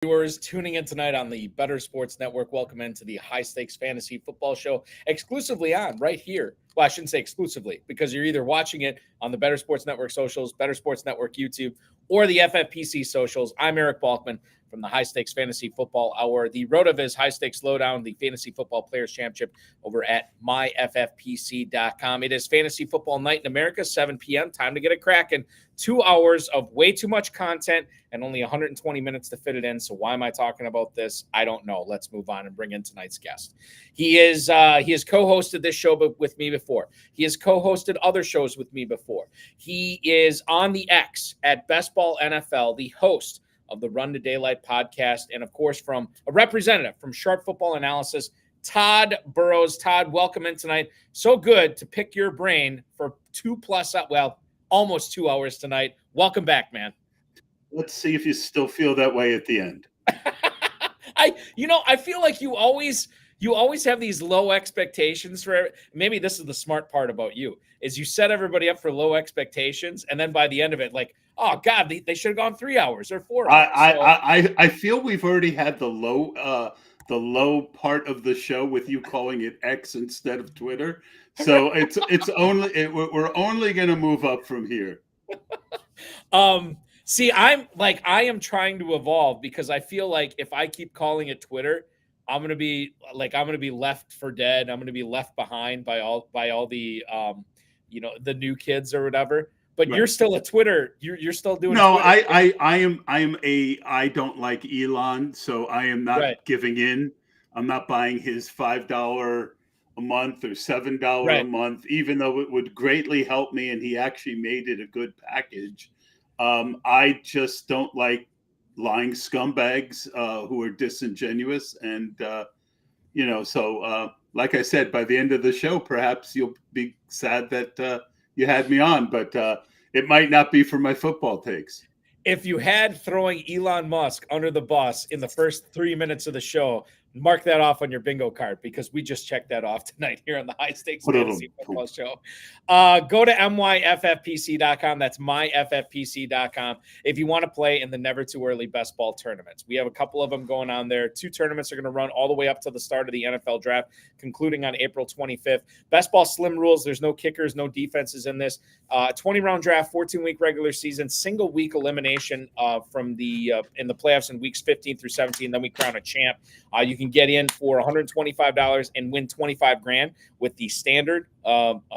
Viewers tuning in tonight on the Better Sports Network. Welcome into the High Stakes Fantasy Football Show, exclusively on right here. Well, I shouldn't say exclusively, because you're either watching it on the Better Sports Network socials, Better Sports Network YouTube, or the FFPC socials. I'm Eric Balkman from the High Stakes Fantasy Football Hour, the RotoViz High Stakes Lowdown, the Fantasy Football Players Championship over at myffpc.com. It is Fantasy Football Night in America, 7 p.m. Time to get it cracking. 2 hours of way too much content and only 120 minutes to fit it in. So why am I talking about this? I don't know. Let's move on and bring in tonight's guest. He has co-hosted this show with me before. He has co-hosted other shows with me before. He is on the X at Best Ball NFL, the host of the Run to Daylight podcast, and of course from a representative from Sharp Football Analysis, Todd Burros. Todd, welcome in tonight. So good to pick your brain for almost 2 hours tonight. Welcome back, man. Let's see if you still feel that way at the end. I feel like you always have these low expectations for maybe this is the smart part about you, is you set everybody up for low expectations, and then by the end of it, like, oh God, they should have gone 3 hours or 4 hours. I feel we've already had the low part of the show with you calling it X instead of Twitter. So we're only going to move up from here. See, I am trying to evolve, because I feel like if I keep calling it Twitter, I'm gonna be left for dead. I'm gonna be left behind by all the the new kids or whatever. But right. You're still a Twitter. You're still doing. No, Twitter. I don't like Elon, so I am not giving in. I'm not buying his $5 a month or $7 a month, even though it would greatly help me, and he actually made it a good package. I just don't like lying scumbags who are disingenuous. And, like I said, by the end of the show, perhaps you'll be sad that you had me on, but it might not be for my football takes. If you had throwing Elon Musk under the bus in the first 3 minutes of the show, mark that off on your bingo card, because we just checked that off tonight here on the High Stakes Fantasy Football Show. Go to myffpc.com. That's myffpc.com if you want to play in the Never Too Early Best Ball tournaments. We have a couple of them going on there. 2 tournaments are going to run all the way up to the start of the NFL draft, concluding on April 25th. Best Ball slim rules. There's no kickers, no defenses in this. 20-round draft, 14-week regular season, single-week elimination from the in the playoffs in weeks 15 through 17. Then we crown a champ. You can get in for $125 and win $25,000 with the standard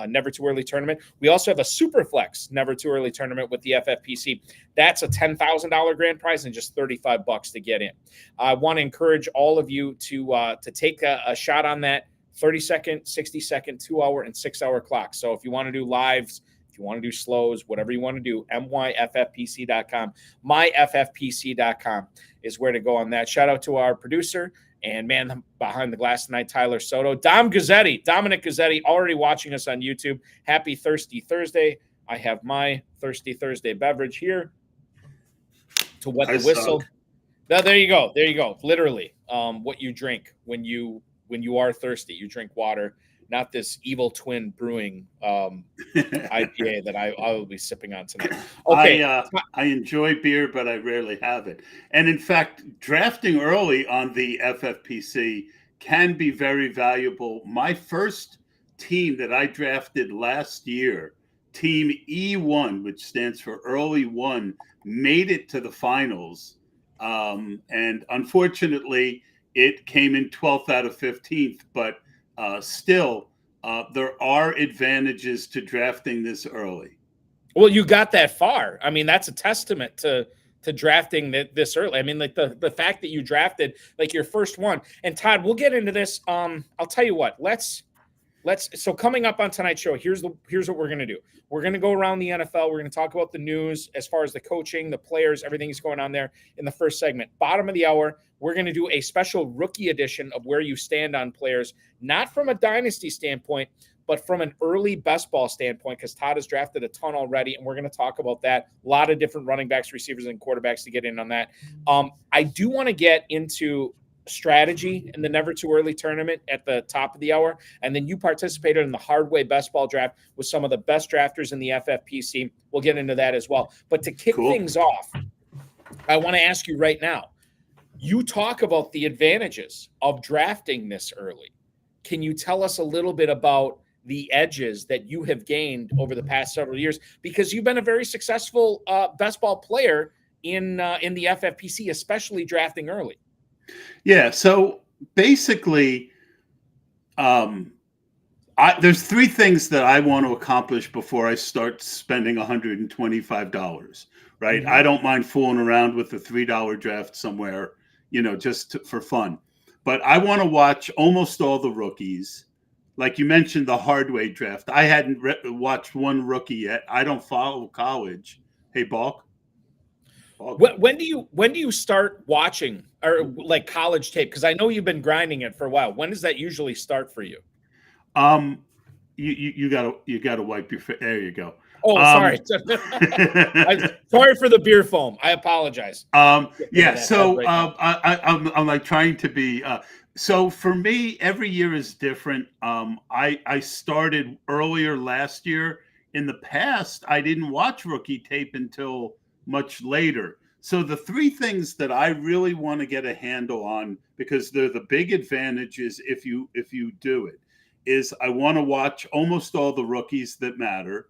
Never Too Early tournament. We also have a super flex Never Too Early tournament with the FFPC. That's a $10,000 grand prize and just $35 to get in. I want to encourage all of you to take a shot on that 30-second, 60-second, 2-hour, and 6-hour clock. So if you want to do lives, if you want to do slows, whatever you want to do, myffpc.com. Myffpc.com is where to go on that. Shout out to our producer and man behind the glass tonight, Tyler Soto. Dominic Gazzetti, already watching us on YouTube. Happy Thirsty Thursday. I have my Thirsty Thursday beverage here to wet the whistle. Now, there you go. Literally, what you drink when you are thirsty. You drink water, not this Evil Twin Brewing IPA that I will be sipping on tonight. Okay. I enjoy beer, but I rarely have it. And in fact, drafting early on the FFPC can be very valuable. My first team that I drafted last year, Team E1, which stands for Early One, made it to the finals. And unfortunately, it came in 12th out of 15th, but still, there are advantages to drafting this early. Well, you got that far. I mean, that's a testament to drafting this early. I mean, like the fact that you drafted like your first one. And Todd, we'll get into this. I'll tell you what. So coming up on tonight's show, here's what we're going to do. We're going to go around the NFL. We're going to talk about the news as far as the coaching, the players, everything that's going on there in the first segment. Bottom of the hour, we're going to do a special rookie edition of where you stand on players, not from a dynasty standpoint, but from an early best ball standpoint, because Todd has drafted a ton already, and we're going to talk about that. A lot of different running backs, receivers, and quarterbacks to get in on that. I do want to get into strategy in the Never Too Early tournament at the top of the hour. And then you participated in the Hard Way Best Ball draft with some of the best drafters in the FFPC. We'll get into that as well. But to kick things off, I want to ask you right now, You talk about the advantages of drafting this early. Can you tell us a little bit about the edges that you have gained over the past several years? Because you've been a very successful best ball player in the FFPC, especially drafting early. Yeah. So basically, there's three things that I want to accomplish before I start spending $125, right? Mm-hmm. I don't mind fooling around with the $3 draft somewhere, for fun. But I want to watch almost all the rookies. Like you mentioned, the Hardway draft. I hadn't watched one rookie yet. I don't follow college. Hey, Balk. When do you start watching or like college tape? Because I know you've been grinding it for a while. When does that usually start for you? You gotta wipe your face. There you go. Oh, sorry. Sorry for the beer foam. I apologize. Yeah. So I'm like trying to be. So for me, every year is different. I started earlier last year. In the past, I didn't watch rookie tape until much later. So the three things that I really want to get a handle on, because they're the big advantages if you do it, is I want to watch almost all the rookies that matter.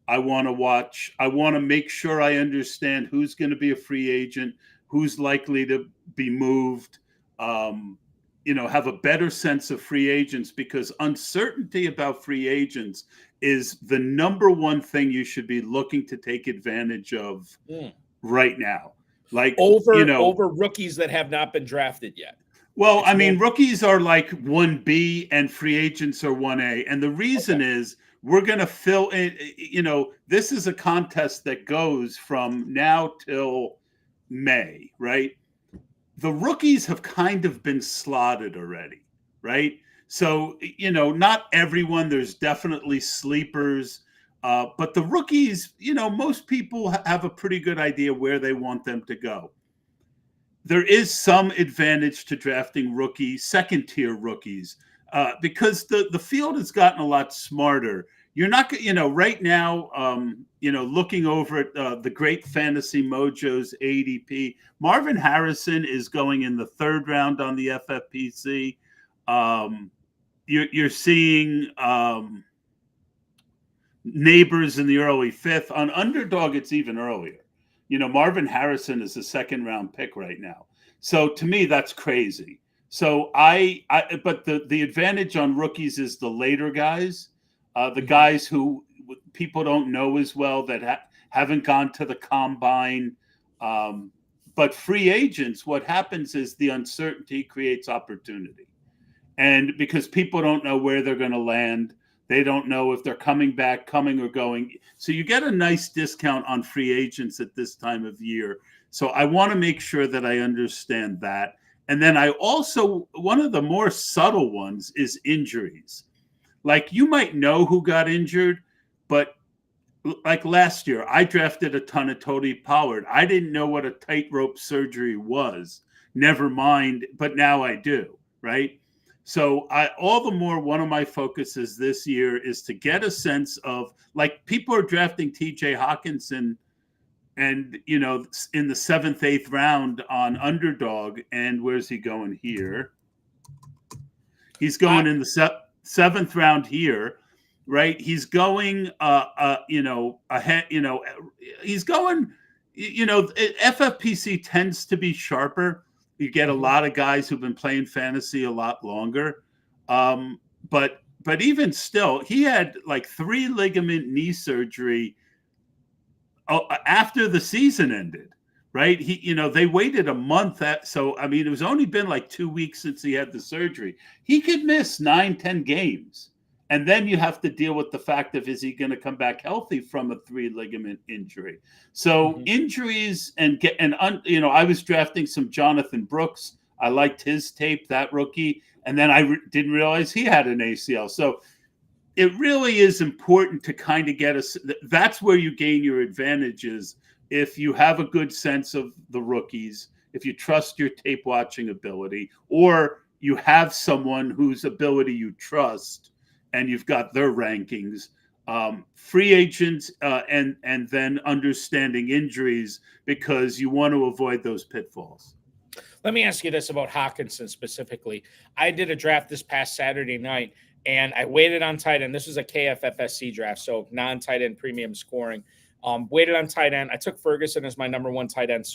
I want to make sure I understand who's going to be a free agent, who's likely to be moved, have a better sense of free agents, because uncertainty about free agents is the number one thing you should be looking to take advantage of right now. Like over rookies that have not been drafted yet. Well, rookies are like 1B and free agents are 1A. And the reason is we're going to fill in, this is a contest that goes from now till May, right? The rookies have kind of been slotted already, right? So, not everyone, there's definitely sleepers. But the rookies, most people have a pretty good idea where they want them to go. There is some advantage to drafting second-tier rookies, because the field has gotten a lot smarter. You're not, right now, looking over at the Great Fantasy Mojo's ADP, Marvin Harrison is going in the 3rd round on the FFPC. You're seeing Neighbors in the early 5th. On Underdog, it's even earlier. Marvin Harrison is a 2nd-round pick right now. So to me, that's crazy. So but the advantage on rookies is the later guys, the guys who people don't know as well, that haven't gone to the combine. But free agents, what happens is the uncertainty creates opportunity. And because people don't know where they're going to land, they don't know if they're coming or going. So you get a nice discount on free agents at this time of year. So I want to make sure that I understand that. And then one of the more subtle ones is injuries. Like, you might know who got injured, but like last year, I drafted a ton of Tony Pollard. I didn't know what a tightrope surgery was. Never mind, but now I do, right? So all the more, one of my focuses this year is to get a sense of, like, people are drafting TJ Hawkinson and, in the 7th, 8th round on Underdog. And where's he going here? He's going in the 7th round here, right? He's going, ahead, he's going, FFPC tends to be sharper. You get a lot of guys who've been playing fantasy a lot longer. But even still, he had like 3 ligament knee surgery after the season ended, right? They waited a month. It was only been like 2 weeks since he had the surgery. He could miss 9-10 games. And then you have to deal with the fact of, is he going to come back healthy from a 3 ligament injury? So injuries I was drafting some Jonathan Brooks. I liked his tape, that rookie. And then I didn't realize he had an ACL. So it really is important to kind of that's where you gain your advantages. If you have a good sense of the rookies, if you trust your tape watching ability, or you have someone whose ability you trust, and you've got their rankings, free agents, and then understanding injuries, because you want to avoid those pitfalls. Let me ask you this about Hawkinson specifically. I did a draft this past Saturday night, and I waited on tight end. This was a KFFSC draft, so non-tight end premium scoring. Waited on tight end. I took Ferguson as my number one tight end.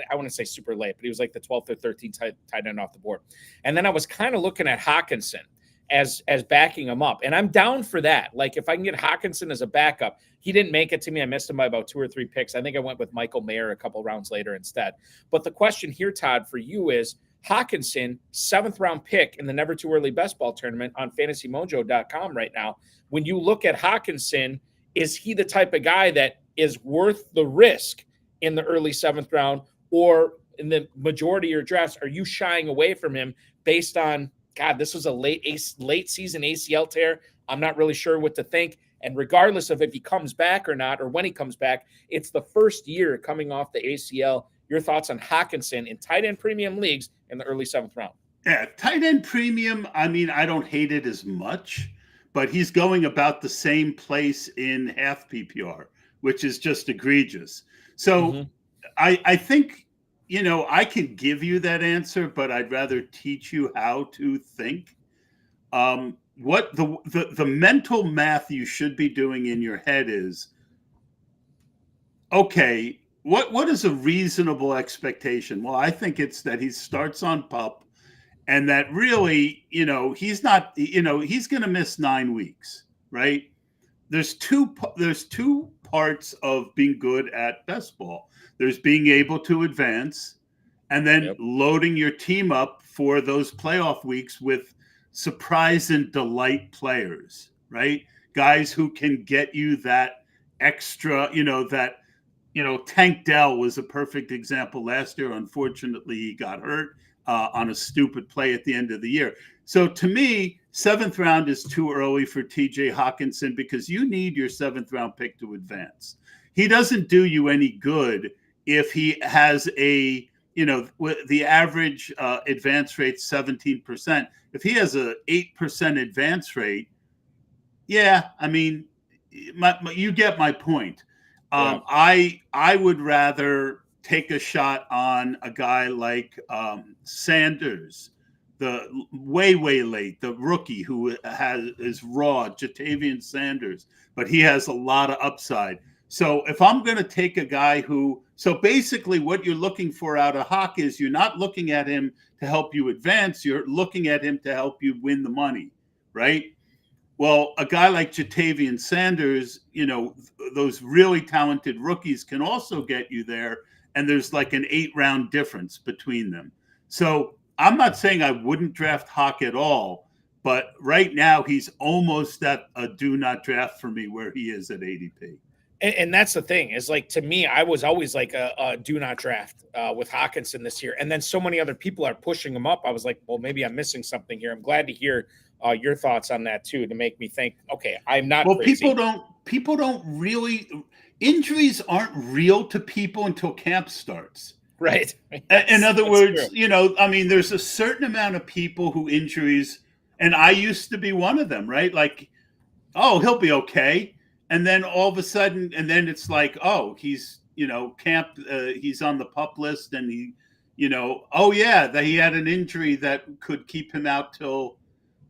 I wouldn't say super late, but he was like the 12th or 13th tight end off the board. And then I was kind of looking at Hawkinson as backing him up. And I'm down for that. Like, if I can get Hawkinson as a backup, he didn't make it to me. I missed him by about 2 or 3 picks. I think I went with Michael Mayer a couple rounds later instead. But the question here, Todd, for you is Hawkinson, 7th round pick in the Never Too Early Best Ball tournament on fantasymojo.com right now. When you look at Hawkinson, is he the type of guy that is worth the risk in the early 7th round, or in the majority of your drafts, are you shying away from him based on, God, this was a late season ACL tear. I'm not really sure what to think. And regardless of if he comes back or not, or when he comes back, it's the first year coming off the ACL. Your thoughts on Hawkinson in tight end premium leagues in the early 7th round? Yeah, tight end premium, I mean, I don't hate it as much, but he's going about the same place in half PPR, which is just egregious. So I think, I can give you that answer, but I'd rather teach you how to think. What the mental math you should be doing in your head is, okay, what is a reasonable expectation? Well, I think it's that he starts on PUP, and that really, he's not, he's going to miss 9 weeks, right? There's two parts of being good at best ball. There's being able to advance, and then loading your team up for those playoff weeks with surprise and delight players, right? Guys who can get you that extra, Tank Dell was a perfect example last year. Unfortunately, he got hurt on a stupid play at the end of the year. So to me, 7th round is too early for TJ Hawkinson because you need your 7th round pick to advance. He doesn't do you any good if he has the average advance rate 17%. If he has a 8% advance rate, yeah, I mean, you get my point. I would rather take a shot on a guy like Sanders, the way late, the rookie who is raw, Jatavian Sanders, but he has a lot of upside. So if I'm going to take a guy so basically what you're looking for out of Hawk is you're not looking at him to help you advance, you're looking at him to help you win the money, right? Well, a guy like Jatavian Sanders, those really talented rookies can also get you there. And there's like an 8-round difference between them. So I'm not saying I wouldn't draft Hawk at all, but right now he's almost at a do not draft for me where he is at ADP. And that's the thing is, like, to me, I was always like a do not draft with Hawkinson this year. And then so many other people are pushing him up. I was like, well, maybe I'm missing something here. I'm glad to hear your thoughts on that too, to make me think, okay, I'm not crazy. People don't really, injuries aren't real to people until camp starts. Right. In other words, there's a certain amount of people who injuries, and I used to be one of them, right? Like, oh, he'll be okay. And then all of a sudden, and then it's like, oh, he's, camp, he's on the PUP list, and he, that he had an injury that could keep him out till,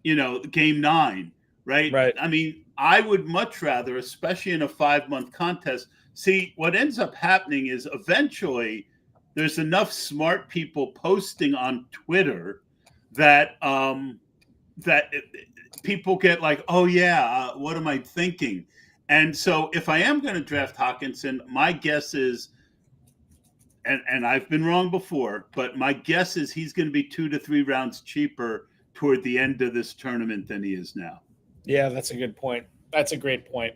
game 9, right? Right. I mean, I would much rather, especially in a 5-month contest, see what ends up happening is eventually there's enough smart people posting on Twitter that people get like, oh yeah, what am I thinking? And so if I am going to draft Hawkinson, my guess is, and I've been wrong before, but my guess is he's going to be 2 to 3 rounds cheaper toward the end of this tournament than he is now. Yeah, that's a good point. That's a great point.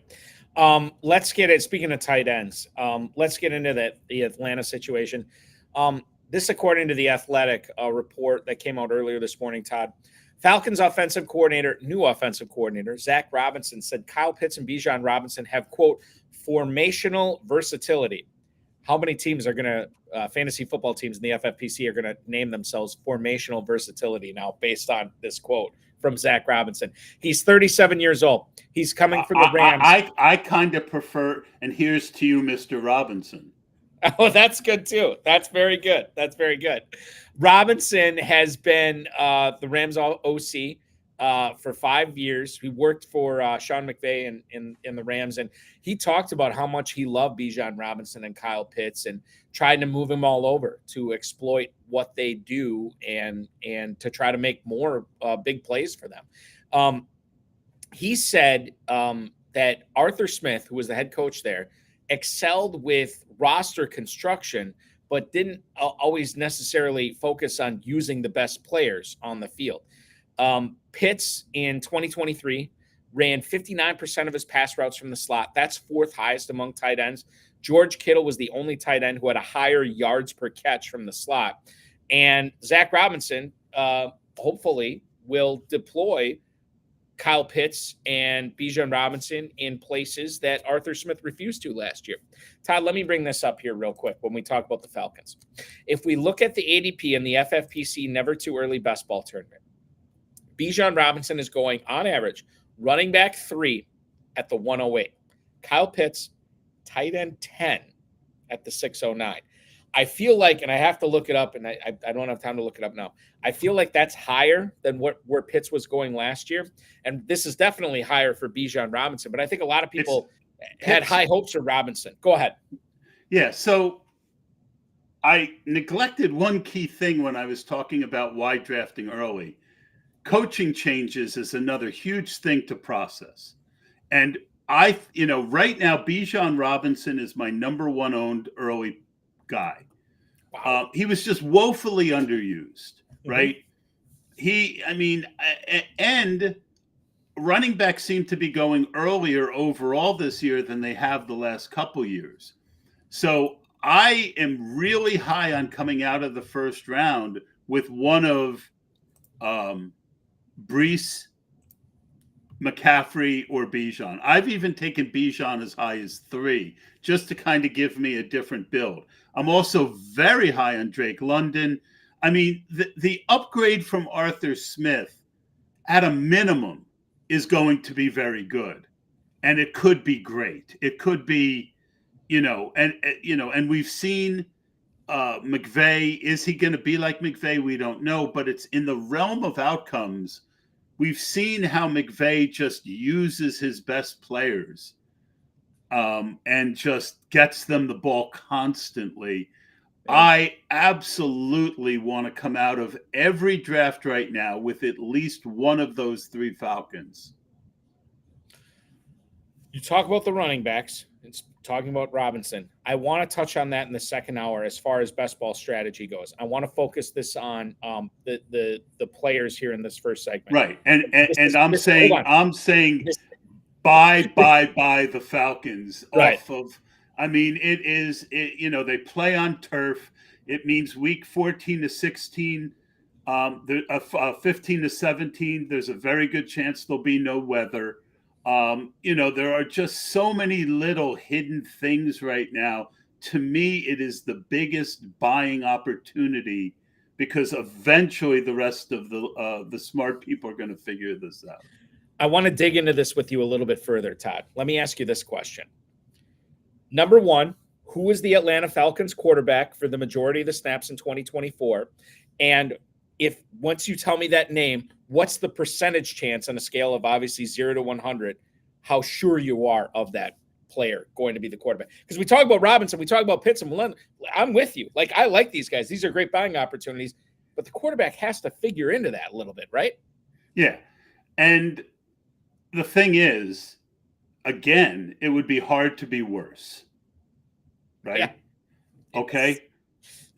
Let's get it. Speaking of tight ends, let's get into the Atlanta situation. This, according to the Athletic report that came out earlier this morning, Todd, Falcons new offensive coordinator, Zach Robinson, said Kyle Pitts and Bijan Robinson have, quote, formational versatility. How many teams are going to, fantasy football teams in the FFPC are going to name themselves formational versatility now based on this quote from Zach Robinson? He's 37 years old. He's coming from the Rams. I kind of prefer, and here's to you, Mr. Robinson. Oh, that's good too. That's very good. That's very good. Robinson has been the Rams OC for 5 years. He worked for Sean McVay in the Rams, and he talked about how much he loved Bijan Robinson and Kyle Pitts, and tried to move him all over to exploit what they do and to try to make more big plays for them. He said that Arthur Smith, who was the head coach there, excelled with roster construction, but didn't always necessarily focus on using the best players on the field. Pitts in 2023 ran 59% of his pass routes from the slot. That's fourth highest among tight ends. George Kittle was the only tight end who had a higher yards per catch from the slot. And Zach Robinson, hopefully, will deploy Kyle Pitts and Bijan Robinson in places that Arthur Smith refused to last year. Todd, let me bring this up here real quick when we talk about the Falcons. If we look at the ADP and the FFPC Never Too Early Best Ball Tournament, Bijan Robinson is going, on average, running back 3 at the 108. Kyle Pitts, tight end 10 at the 609. I feel like, and I have to look it up, and I don't have time to look it up now. I feel like that's higher than where Pitts was going last year. And this is definitely higher for Bijan Robinson. But I think a lot of people had high hopes for Robinson. Go ahead. Yeah, so I neglected one key thing when I was talking about why drafting early. Coaching changes is another huge thing to process. And right now, Bijan Robinson is my number 1 owned early guy. Wow. He was just woefully underused, right? And running backs seem to be going earlier overall this year than they have the last couple years. So I am really high on coming out of the first round with one of Breece, McCaffrey, or Bijan. I've even taken Bijan as high as 3 just to kind of give me a different build. I'm also very high on Drake London. I mean, the upgrade from Arthur Smith at a minimum is going to be very good. And it could be great. It could be, and we've seen McVay. Is he going to be like McVay? We don't know, but it's in the realm of outcomes. We've seen how McVay just uses his best players and just gets them the ball constantly. Yeah. I absolutely want to come out of every draft right now with at least one of those 3 Falcons. You talk about the running backs. It's talking about Robinson. I want to touch on that in the second hour as far as best ball strategy goes. I want to focus this on the players here in this first segment. Right. And I'm saying buy the Falcons right. off of, they play on turf. It means week 14 to 16, 15 to 17. There's a very good chance there'll be no weather. There are just so many little hidden things right now. To me, it is the biggest buying opportunity because eventually the rest of the smart people are going to figure this out. I want to dig into this with you a little bit further, Todd. Let me ask you this question. Number 1, who is the Atlanta Falcons quarterback for the majority of the snaps in 2024? And if once you tell me that name, what's the percentage chance on a scale of obviously 0 to 100, how sure you are of that player going to be the quarterback? Because we talk about Robinson, we talk about Pitts and Malone. I'm with you. Like, I like these guys. These are great buying opportunities, but the quarterback has to figure into that a little bit, right? Yeah. And the thing is, again, it would be hard to be worse, right? Yeah. Okay.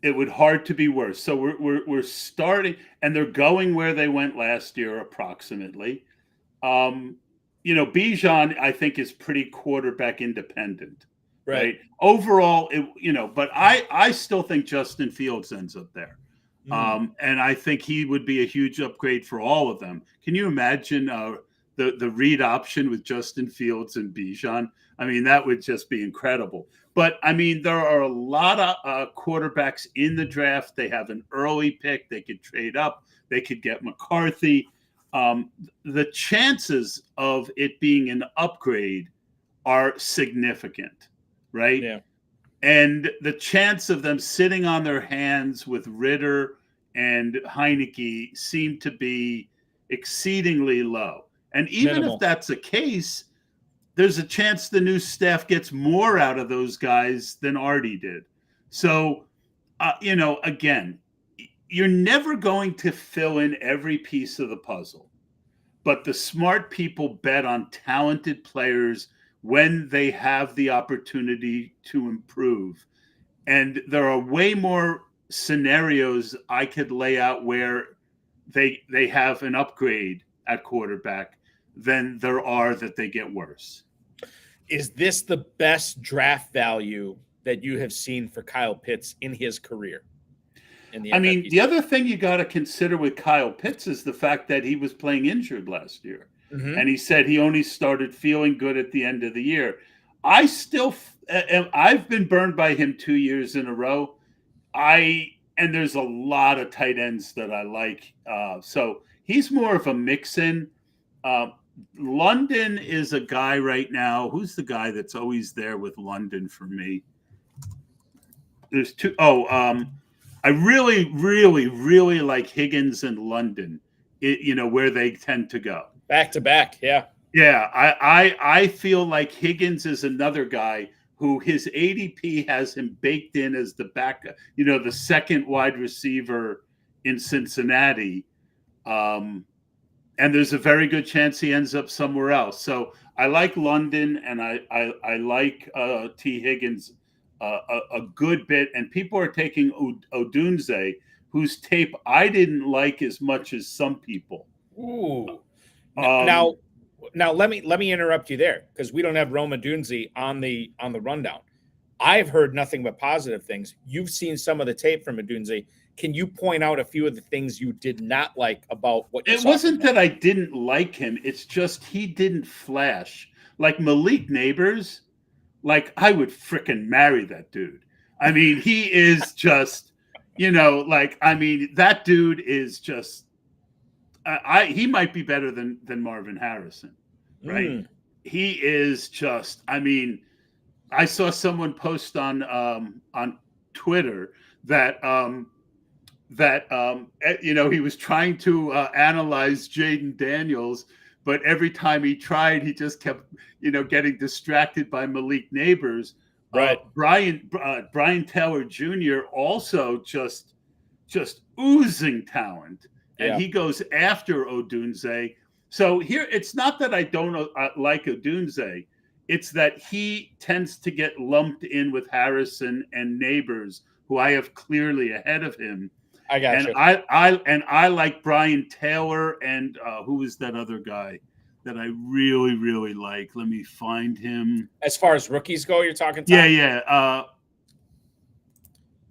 It would hard to be worse. So we're starting, and they're going where they went last year, approximately. Bijan, I think, is pretty quarterback independent, right? Overall, but I still think Justin Fields ends up there. And I think he would be a huge upgrade for all of them. Can you imagine the read option with Justin Fields and Bijan? I mean, that would just be incredible. But, there are a lot of quarterbacks in the draft. They have an early pick. They could trade up. They could get McCarthy. The chances of it being an upgrade are significant, right? Yeah. And the chance of them sitting on their hands with Ritter and Heineke seemed to be exceedingly low. And even Minimal. if that's the case, there's a chance the new staff gets more out of those guys than Artie did. So, again, you're never going to fill in every piece of the puzzle. But the smart people bet on talented players when they have the opportunity to improve. And there are way more scenarios I could lay out where they have an upgrade at quarterback than there are that they get worse. Is this the best draft value that you have seen for Kyle Pitts in his career? The other thing you got to consider with Kyle Pitts is the fact that he was playing injured last year. Mm-hmm. And he said he only started feeling good at the end of the year. I've been burned by him 2 years in a row. And there's a lot of tight ends that I like. So he's more of a mix-in. London is a guy right now. Who's the guy that's always there with London for me? There's two. I really, really, really like Higgins and London, where they tend to go. Back to back, yeah. Yeah, I feel like Higgins is another guy who his ADP has him baked in as the backup, the second wide receiver in Cincinnati. And there's a very good chance he ends up somewhere else. So I like London, and I like T. Higgins a good bit. And people are taking Odunze, whose tape I didn't like as much as some people. Ooh. Now let me interrupt you there, because we don't have Rome Odunze on the rundown. I've heard nothing but positive things. You've seen some of the tape from Odunze. Can you point out a few of the things you did not like about what you saw? It wasn't that I didn't like him. It's just he didn't flash. Like Malik Neighbors, like I would frickin' marry that dude. I mean, he is just, that dude is just, he might be better than Marvin Harrison, right? He is just, I saw someone post on Twitter that he was trying to analyze Jaden Daniels, but every time he tried, he just kept, getting distracted by Malik Neighbors. Right. Brian Taylor Jr. also just oozing talent, and he goes after Odunze. So here, it's not that I don't like Odunze. It's that he tends to get lumped in with Harrison and Neighbors, who I have clearly ahead of him. I got you. I like Brian Taylor, and who is that other guy that I really, really like? Let me find him. As far as rookies go, you're talking Tom? Yeah.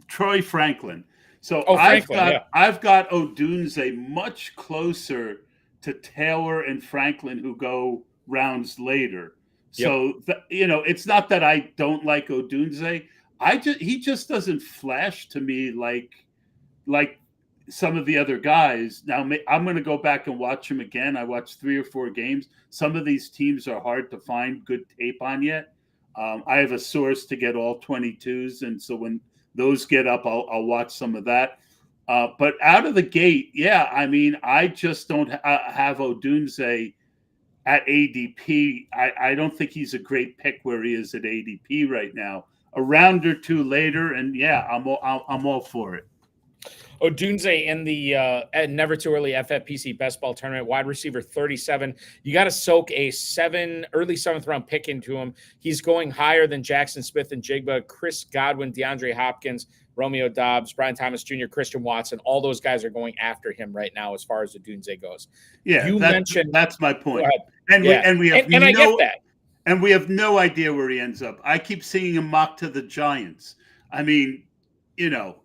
Troy Franklin. So I've got Odunze much closer to Taylor and Franklin, who go rounds later. So it's not that I don't like Odunze. He just doesn't flash to me like some of the other guys. Now I'm going to go back and watch him again. I watched 3 or 4 games. Some of these teams are hard to find good tape on yet. I have a source to get all 22s, and so when those get up, I'll watch some of that. But out of the gate, I just don't have Odunze at ADP. I don't think he's a great pick where he is at ADP right now. A round or two later, and I'm all for it. Odunze in the Never Too Early FFPC Best Ball Tournament, wide receiver 37. You got to soak a early 7th round pick into him. He's going higher than Jackson Smith and Jigba, Chris Godwin, DeAndre Hopkins, Romeo Doubs, Brian Thomas Jr., Christian Watson. All those guys are going after him right now as far as Odunze goes. Yeah, that's my point. I get that. And we have no idea where he ends up. I keep seeing him mocked to the Giants. Daniel.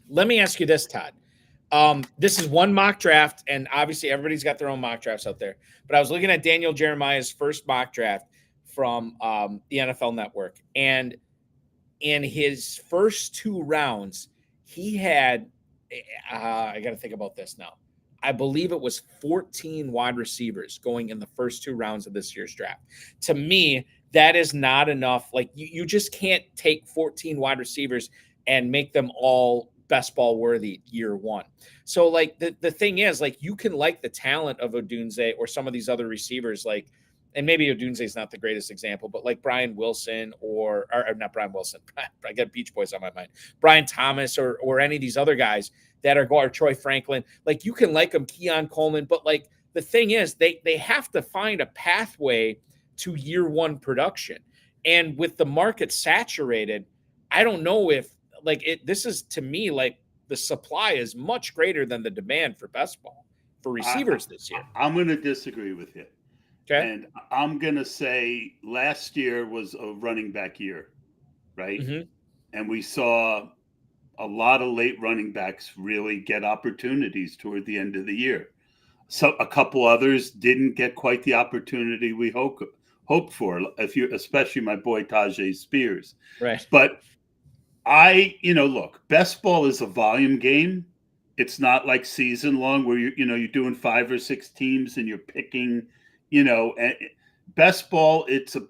Let me ask you this, Todd. This is one mock draft, and obviously everybody's got their own mock drafts out there. But I was looking at Daniel Jeremiah's first mock draft from the NFL Network, and in his first 2 rounds, he had I got to think about this now. I believe it was 14 wide receivers going in the first 2 rounds of this year's draft. To me, that is not enough. Like you just can't take 14 wide receivers and make them all best ball worthy year one. So like the thing is, like, you can like the talent of Odunze or some of these other receivers, like, and maybe Odunze is not the greatest example, but like Brian Wilson or not Brian Wilson. I got Beach Boys on my mind. Brian Thomas or any of these other guys that are going, or Troy Franklin. Like, you can like them, Keon Coleman, but like the thing is, they have to find a pathway to year one production. And with the market saturated, I don't know if like this is, to me, like the supply is much greater than the demand for best ball for receivers this year. I'm going to disagree with you. Okay. And I'm going to say last year was a running back year, right? Mm-hmm. And we saw a lot of late running backs really get opportunities toward the end of the year. So a couple others didn't get quite the opportunity we hoped for, especially my boy Tajay Spears. Right. But look, best ball is a volume game. It's not like season long where you're doing 5 or 6 teams and you're picking, best ball. It's a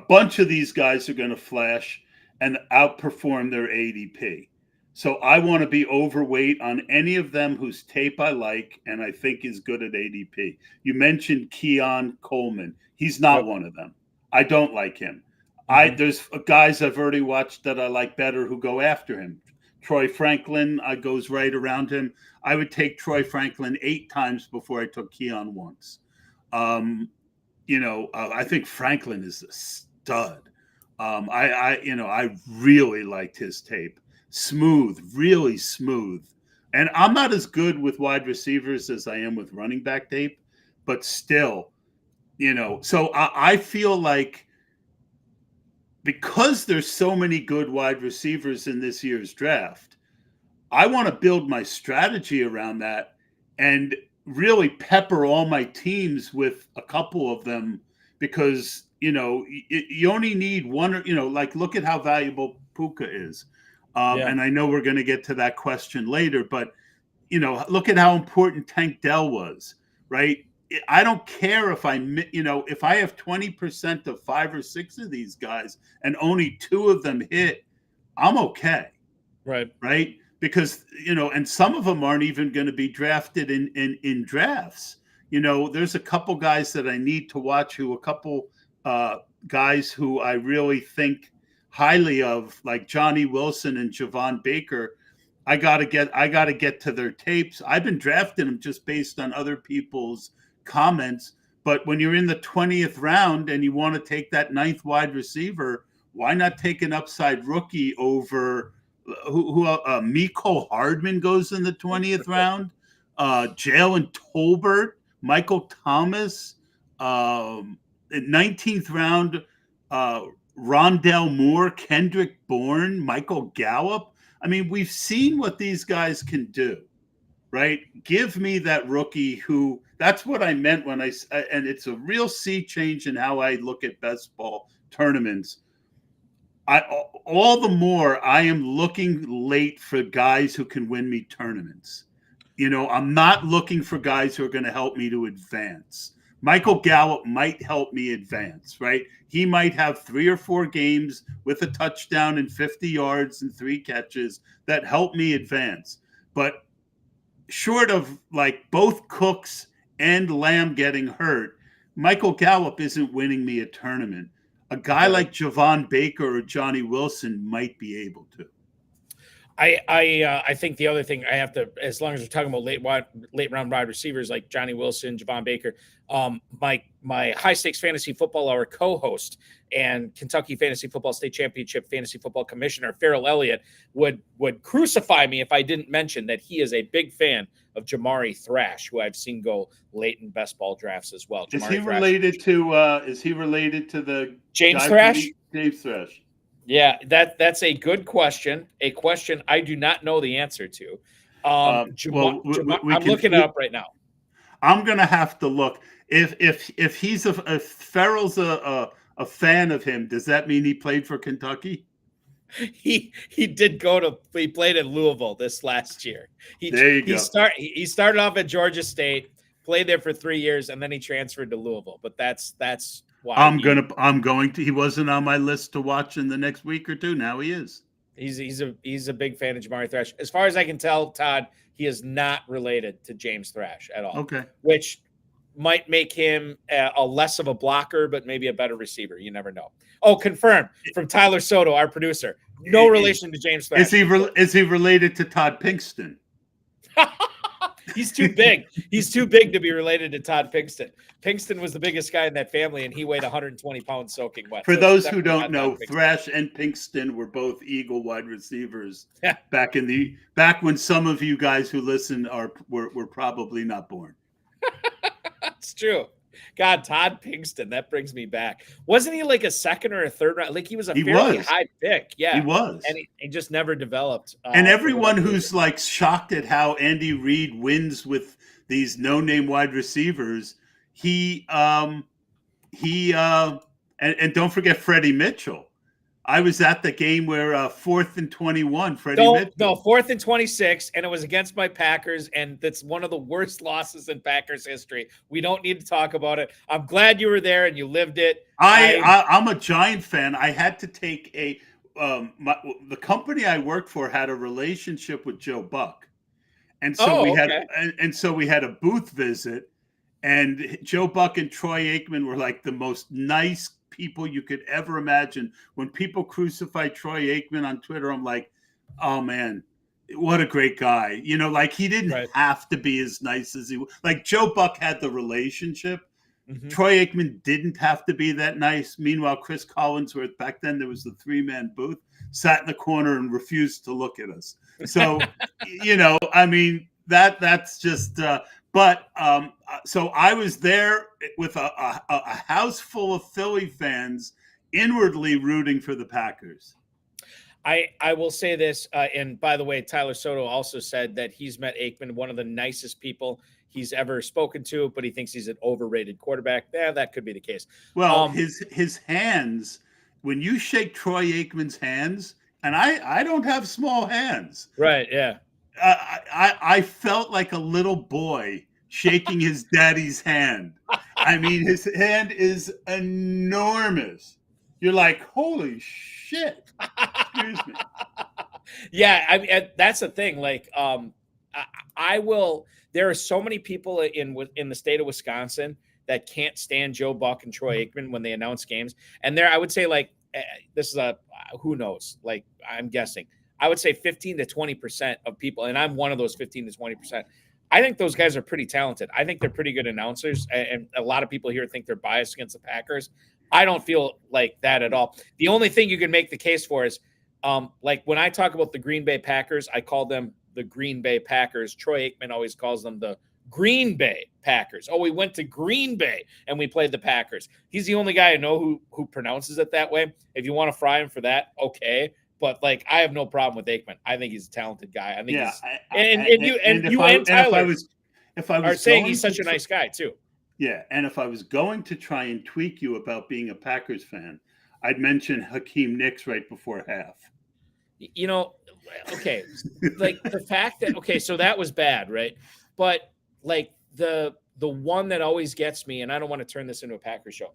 bunch of these guys are going to flash and outperform their ADP. So I want to be overweight on any of them whose tape I like and I think is good at ADP. You mentioned Keon Coleman. He's not one of them. I don't like him. There's guys I've already watched that I like better who go after him. Troy Franklin goes right around him. I would take Troy Franklin 8 times before I took Keon once. I think Franklin is a stud. I really liked his tape. Smooth, really smooth. And I'm not as good with wide receivers as I am with running back tape, but still, so I feel like because there's so many good wide receivers in this year's draft, I want to build my strategy around that and really pepper all my teams with a couple of them because, you only need one, like look at how valuable Puka is. And I know we're going to get to that question later, but, look at how important Tank Dell was, right? I don't care if if I have 20% of 5 or 6 of these guys and only 2 of them hit, I'm okay. Right. Because, and some of them aren't even going to be drafted in drafts. There's a couple guys that I need to watch guys who I really think highly of, like Johnny Wilson and Javon Baker. I got to get to their tapes. I've been drafting them just based on other people's comments. But when you're in the 20th round and you want to take that 9th wide receiver, why not take an upside rookie over Mecole Hardman goes in the 20th round, Jalen Tolbert, Michael Thomas, 19th round, Rondell Moore, Kendrick Bourne, Michael Gallup. I mean, we've seen what these guys can do, right? Give me that rookie who, that's what I meant when and it's a real sea change in how I look at best ball tournaments. All the more I am looking late for guys who can win me tournaments. I'm not looking for guys who are going to help me to advance. Michael Gallup might help me advance, right? He might have 3 or 4 games with a touchdown and 50 yards and 3 catches that help me advance. But short of like both Cooks and Lamb getting hurt, Michael Gallup isn't winning me a tournament. A guy like Javon Baker or Johnny Wilson might be able to. I think the other thing I have to, as long as we're talking about late round wide receivers like Johnny Wilson, Javon Baker, my high stakes fantasy football hour co-host and Kentucky Fantasy Football State Championship Fantasy Football Commissioner Farrell Elliott would crucify me if I didn't mention that he is a big fan of Jamari Thrash, who I've seen go late in best ball drafts as well. Is he related to the James Thrash? James Thrash. Yeah, that's a good question. A question I do not know the answer to. I'm looking it up right now. I'm gonna have to look. If Farrell's a fan of him, does that mean he played for Kentucky? He played at Louisville this last year. He started off at Georgia State, played there for 3 years, and then he transferred to Louisville. But that's why I'm going to. He wasn't on my list to watch in the next week or two. Now he is. He's a big fan of Jamari Thrash. As far as I can tell, Todd, he is not related to James Thrash at all. Okay, which might make him a less of a blocker, but maybe a better receiver. You never know. Oh, confirmed from Tyler Soto, our producer. No relation to James Thrash. Is he related to Todd Pinkston? He's too big. He's too big to be related to Todd Pinkston. Pinkston was the biggest guy in that family, and he weighed 120 pounds soaking wet. For those who don't know, Thrash and Pinkston were both Eagle wide receivers back when some of you guys who listen were probably not born. It's true. God, Todd Pinkston, that brings me back. Wasn't he like a second or a third round? Like he was a fairly high pick. Yeah, he was. And he just never developed. And everyone who's like shocked at how Andy Reid wins with these no-name wide receivers, and don't forget Freddie Mitchell. I was at the game where 4th and 21, Mitchell. No, 4th and 26, and it was against my Packers, and that's one of the worst losses in Packers history. We don't need to talk about it. I'm glad you were there and you lived it. I'm a Giant fan. I had to take the company I worked for had a relationship with Joe Buck, and so we had a booth visit, and Joe Buck and Troy Aikman were like the most nice people you could ever imagine. When people crucify Troy Aikman on Twitter, I'm like, oh man, what a great guy. You know, like he didn't have to be as nice as he was. Like Joe Buck had the relationship. Mm-hmm. Troy Aikman didn't have to be that nice. Meanwhile, Chris Collinsworth, back then there was the 3-man booth, sat in the corner and refused to look at us. So, you know, I mean, that's just, so I was there with a house full of Philly fans inwardly rooting for the Packers. I will say this, and by the way, Tyler Soto also said that he's met Aikman, one of the nicest people he's ever spoken to, but he thinks he's an overrated quarterback. Yeah, that could be the case. Well, his hands, when you shake Troy Aikman's hands, and I don't have small hands. Right, yeah. I felt like a little boy shaking his daddy's hand. I mean, his hand is enormous. You're like, holy shit. Excuse me. Yeah, I mean, that's the thing. Like, I will. There are so many people in the state of Wisconsin that can't stand Joe Buck and Troy Aikman when they announce games. And I would say, like, this is who knows? Like, I'm guessing. I would say 15 to 20% of people, and I'm one of those 15 to 20%. I think those guys are pretty talented. I think they're pretty good announcers, and a lot of people here think they're biased against the Packers. I don't feel like that at all. The only thing you can make the case for is, like when I talk about the Green Bay Packers, I call them the Green Bay Packers. Troy Aikman always calls them the Green Bay Packers. Oh, we went to Green Bay and we played the Packers. He's the only guy I know who pronounces it that way. If you want to fry him for that, okay. But like, I have no problem with Aikman. I think he's a talented guy. I think Tyler are saying he's such a nice guy too. Yeah, and if I was going to try and tweak you about being a Packers fan, I'd mention Hakeem Nicks right before half. You know, okay, like the fact that so that was bad, right? But like the one that always gets me, and I don't want to turn this into a Packers show.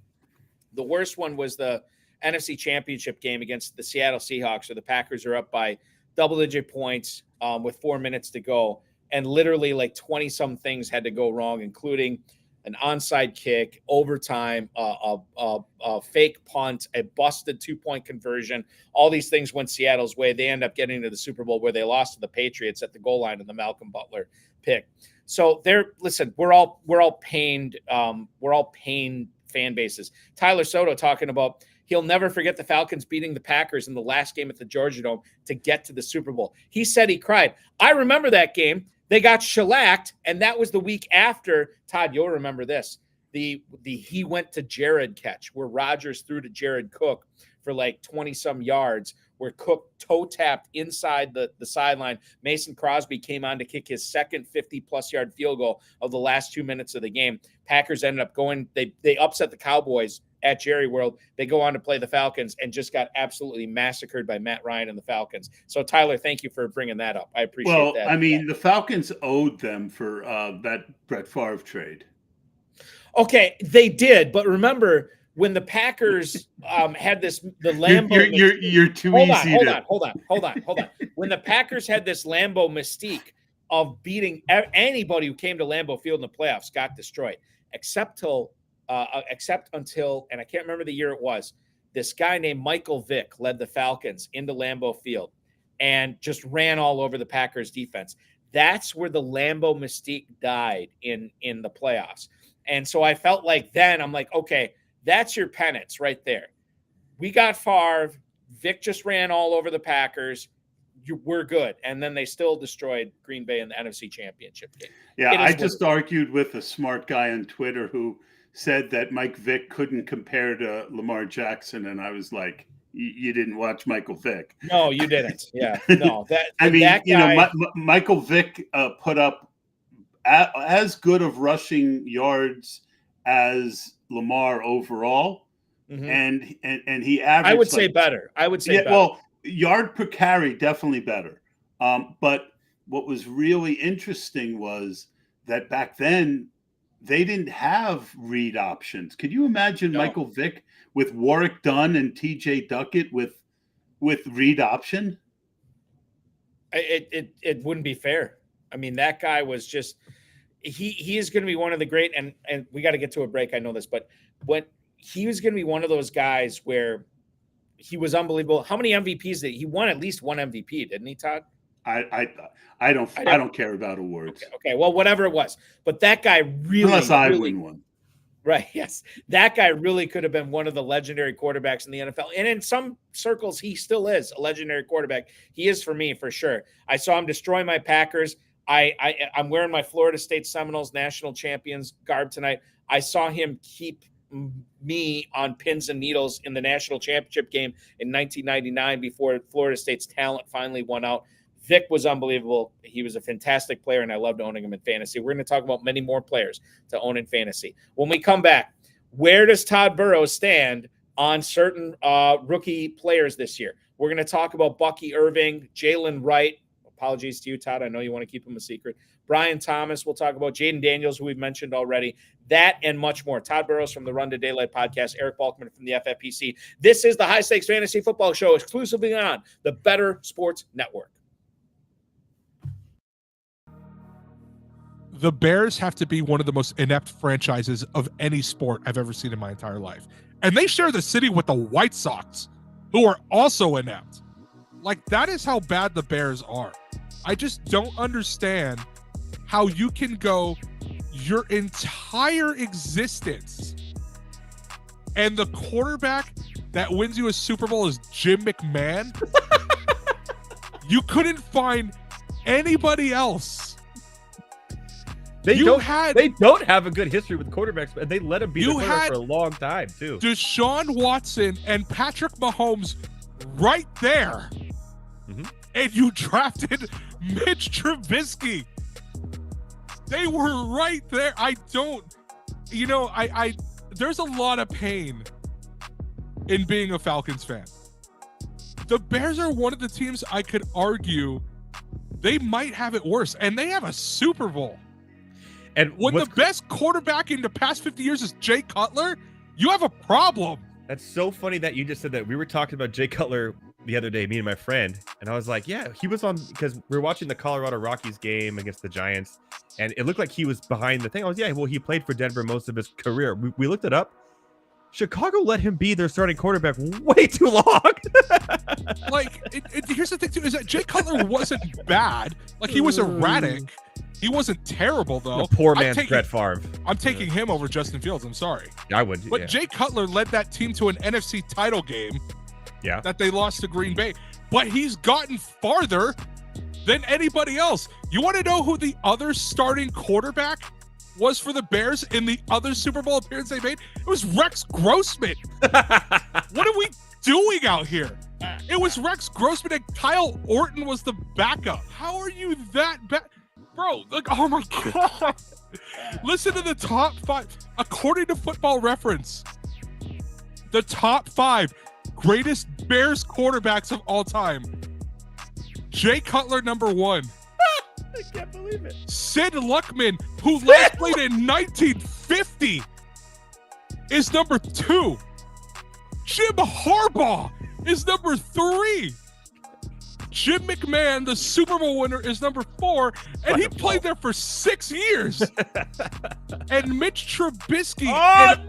The worst one was the NFC Championship game against the Seattle Seahawks, where the Packers are up by double-digit points with 4 minutes to go, and literally like 20-some things had to go wrong, including an onside kick, overtime, a fake punt, a busted 2-point conversion. All these things went Seattle's way. They end up getting to the Super Bowl where they lost to the Patriots at the goal line in the Malcolm Butler pick. So we're all pained. We're all pained fan bases. Tyler Soto talking about he'll never forget the Falcons beating the Packers in the last game at the Georgia Dome to get to the Super Bowl. He said he cried. I remember that game. They got shellacked, and that was the week after. Todd, you'll remember this. The he went to Jared catch where Rodgers threw to Jared Cook for like 20-some yards, where Cook toe-tapped inside the sideline. Mason Crosby came on to kick his second 50-plus yard field goal of the last 2 minutes of the game. Packers ended up going – they upset the Cowboys at Jerry World. They go on to play the Falcons and just got absolutely massacred by Matt Ryan and the Falcons. So, Tyler, thank you for bringing that up. I appreciate that. I mean, the Falcons owed them for that Brett Favre trade. Okay, they did. But remember, when the Packers had the Lambeau, you're too easy. Hold on. When the Packers had this Lambeau mystique of beating anybody who came to Lambeau Field in the playoffs, got destroyed, except until, and I can't remember the year it was. This guy named Michael Vick led the Falcons into Lambeau Field and just ran all over the Packers defense. That's where the Lambeau mystique died in the playoffs. And so I felt like then I'm like, okay, that's your penance right there. We got Favre. Vic just ran all over the Packers. We're good. And then they still destroyed Green Bay in the NFC Championship game. Yeah, I just argued with a smart guy on Twitter who said that Mike Vick couldn't compare to Lamar Jackson. And I was like, you didn't watch Michael Vick. No, you didn't. Yeah, no. Michael Vick put up as good of rushing yards as Lamar overall, and he averaged. I would say better. Better. Well, yard per carry definitely better. But what was really interesting was that back then they didn't have read options. Could you imagine Michael Vick with Warwick Dunn and T.J. Duckett with read option? It wouldn't be fair. I mean, that guy was just. He is going to be one of the great, and we got to get to a break. I know this, but he was going to be one of those guys where he was unbelievable. How many MVPs did he won? At least one MVP, didn't he, Todd? I don't care about awards. Okay. Well, whatever it was, but that guy really, unless I win one. Right. Yes. That guy really could have been one of the legendary quarterbacks in the NFL. And in some circles, he still is a legendary quarterback. He is for me, for sure. I saw him destroy my Packers. I'm wearing my Florida State Seminoles national champions garb tonight. I saw him keep me on pins and needles in the national championship game in 1999 before Florida State's talent finally won out. Vic was unbelievable. He was a fantastic player, and I loved owning him in fantasy. We're going to talk about many more players to own in fantasy. When we come back, where does Todd Burros stand on certain rookie players this year? We're going to talk about Bucky Irving, Jalen Wright. Apologies to you, Todd. I know you want to keep him a secret. Brian Thomas, we'll talk about Jaden Daniels, who we've mentioned already. That and much more. Todd Burros from the Run to Daylight podcast, Eric Balkman from the FFPC. This is the High Stakes Fantasy Football Show, exclusively on the Better Sports Network. The Bears have to be one of the most inept franchises of any sport I've ever seen in my entire life. And they share the city with the White Sox, who are also inept. Like, that is how bad the Bears are. I just don't understand how you can go your entire existence and the quarterback that wins you a Super Bowl is Jim McMahon. You couldn't find anybody else. They don't have a good history with quarterbacks, but they let him be the quarterback for a long time, too. Deshaun Watson and Patrick Mahomes right there. And you drafted Mitch Trubisky. They were right there. There's a lot of pain in being a Falcons fan. The Bears are one of the teams I could argue they might have it worse, and they have a Super Bowl. And when the best quarterback in the past 50 years is Jay Cutler, you have a problem. That's so funny that you just said that. We were talking about Jay Cutler the other day, me and my friend, and I was like, yeah, he was on, because we were watching the Colorado Rockies game against the Giants, and it looked like he was behind the thing. I was, yeah, well, he played for Denver most of his career. We looked it up. Chicago let him be their starting quarterback way too long. Here's the thing, too, is that Jay Cutler wasn't bad. Like, he was erratic. He wasn't terrible, though. The poor man's Brett Favre. I'm taking him over Justin Fields. I'm sorry. I would. But Jay Cutler led that team to an NFC title game. Yeah. That they lost to Green Bay. But he's gotten farther than anybody else. You want to know who the other starting quarterback was for the Bears in the other Super Bowl appearance they made? It was Rex Grossman. What are we doing out here? It was Rex Grossman, and Kyle Orton was the backup. How are you that bad? Bro, like, oh my God. Listen to the top 5. According to Football Reference, the top 5 greatest Bears quarterbacks of all time. Jay Cutler, number 1. I can't believe it. Sid Luckman, who last played in 1950, is number 2. Jim Harbaugh is number 3. Jim McMahon, the Super Bowl winner, is number 4, and he played there for 6 years. And Mitch Trubisky,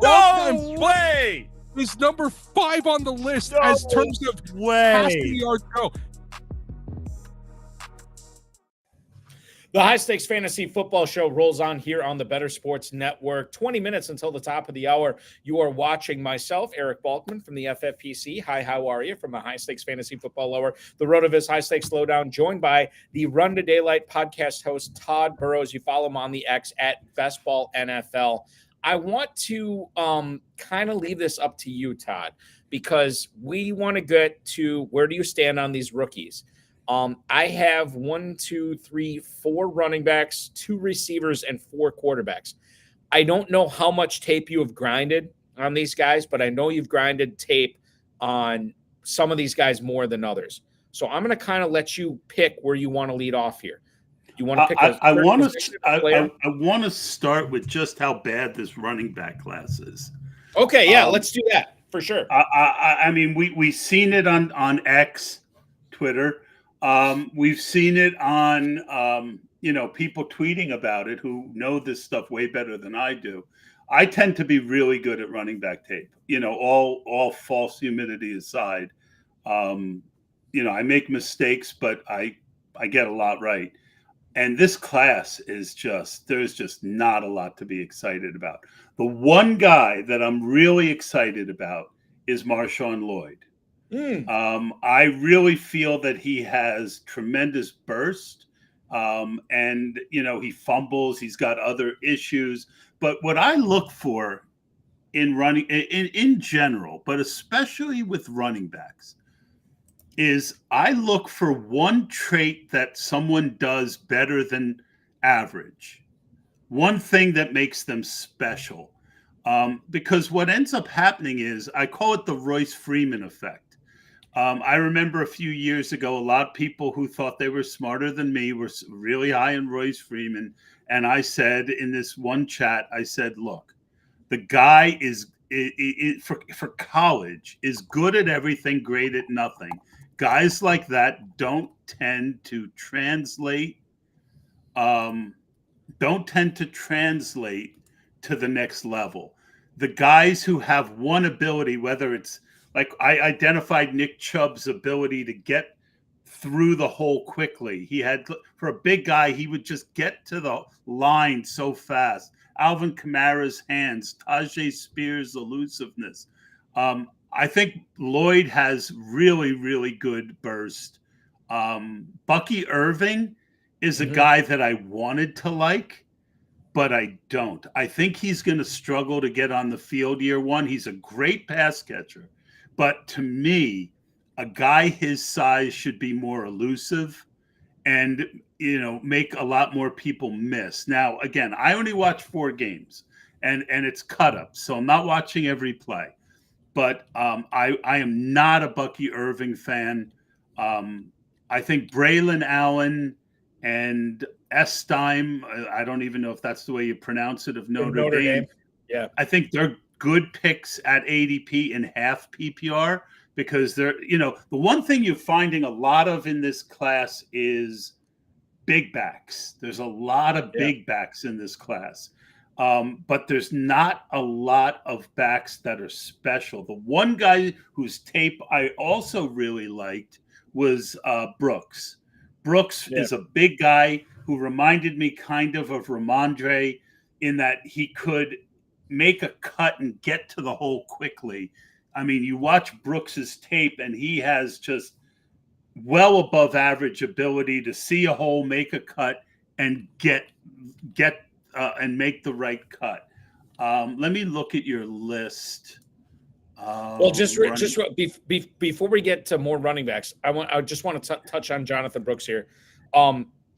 no way, is number 5 on the list as terms of passing yards go. The High Stakes Fantasy Football Show rolls on here on the Better Sports Network. 20 minutes until the top of the hour. You are watching myself, Eric Balkman from the FFPC. Hi, how are you? From the High Stakes Fantasy Football Lower, the RotoViz High Stakes Lowdown, joined by the Run to Daylight podcast host, Todd Burros. You follow him on the X at BestBallNFL. I want to kind of leave this up to you, Todd, because we want to get to where do you stand on these rookies? I have 4 running backs, 2 receivers, and 4 quarterbacks. I don't know how much tape you have grinded on these guys, but I know you've grinded tape on some of these guys more than others. So I'm going to kind of let you pick where you want to lead off here. You want to pick? I want to start with just how bad this running back class is. Okay, yeah, let's do that for sure. I mean, we've seen it on X, Twitter. We've seen it on, people tweeting about it who know this stuff way better than I do. I tend to be really good at running back tape, all false humidity aside. I make mistakes, but I get a lot right. And this class is there's just not a lot to be excited about. The one guy that I'm really excited about is Marshawn Lloyd. I really feel that he has tremendous burst. And he fumbles, he's got other issues. But what I look for in running in general, but especially with running backs, is I look for one trait that someone does better than average. One thing that makes them special. Because what ends up happening is, I call it the Royce Freeman effect. I remember a few years ago, a lot of people who thought they were smarter than me were really high in Royce Freeman. And I said in this one chat, I said, look, the guy is for college is good at everything, great at nothing. Guys like that don't tend to translate to the next level. The guys who have one ability, whether it's like I identified Nick Chubb's ability to get through the hole quickly. He had, for a big guy, he would just get to the line so fast. Alvin Kamara's hands, Tajay Spears' elusiveness. I think Lloyd has really, really good burst. Bucky Irving is a guy that I wanted to like, but I don't. I think he's going to struggle to get on the field year one. He's a great pass catcher. But to me, a guy his size should be more elusive and, make a lot more people miss. Now, again, I only watch 4 games and it's cut up. So I'm not watching every play. But I am not a Bucky Irving fan. I think Braylon Allen and Estime, I don't even know if that's the way you pronounce it, of Notre Dame. Yeah, I think they're good picks at ADP in half PPR because they're, the one thing you're finding a lot of in this class is big backs. There's a lot of big backs in this class. But there's not a lot of backs that are special. The one guy whose tape I also really liked was Brooks. Brooks is a big guy who reminded me kind of Ramondre in that he could make a cut and get to the hole quickly. I mean, you watch Brooks's tape and he has just well above average ability to see a hole, make a cut, and get and make the right cut. Let me look at your list. Well, before we get to more running backs, I just want to touch on Jonathan Brooks here.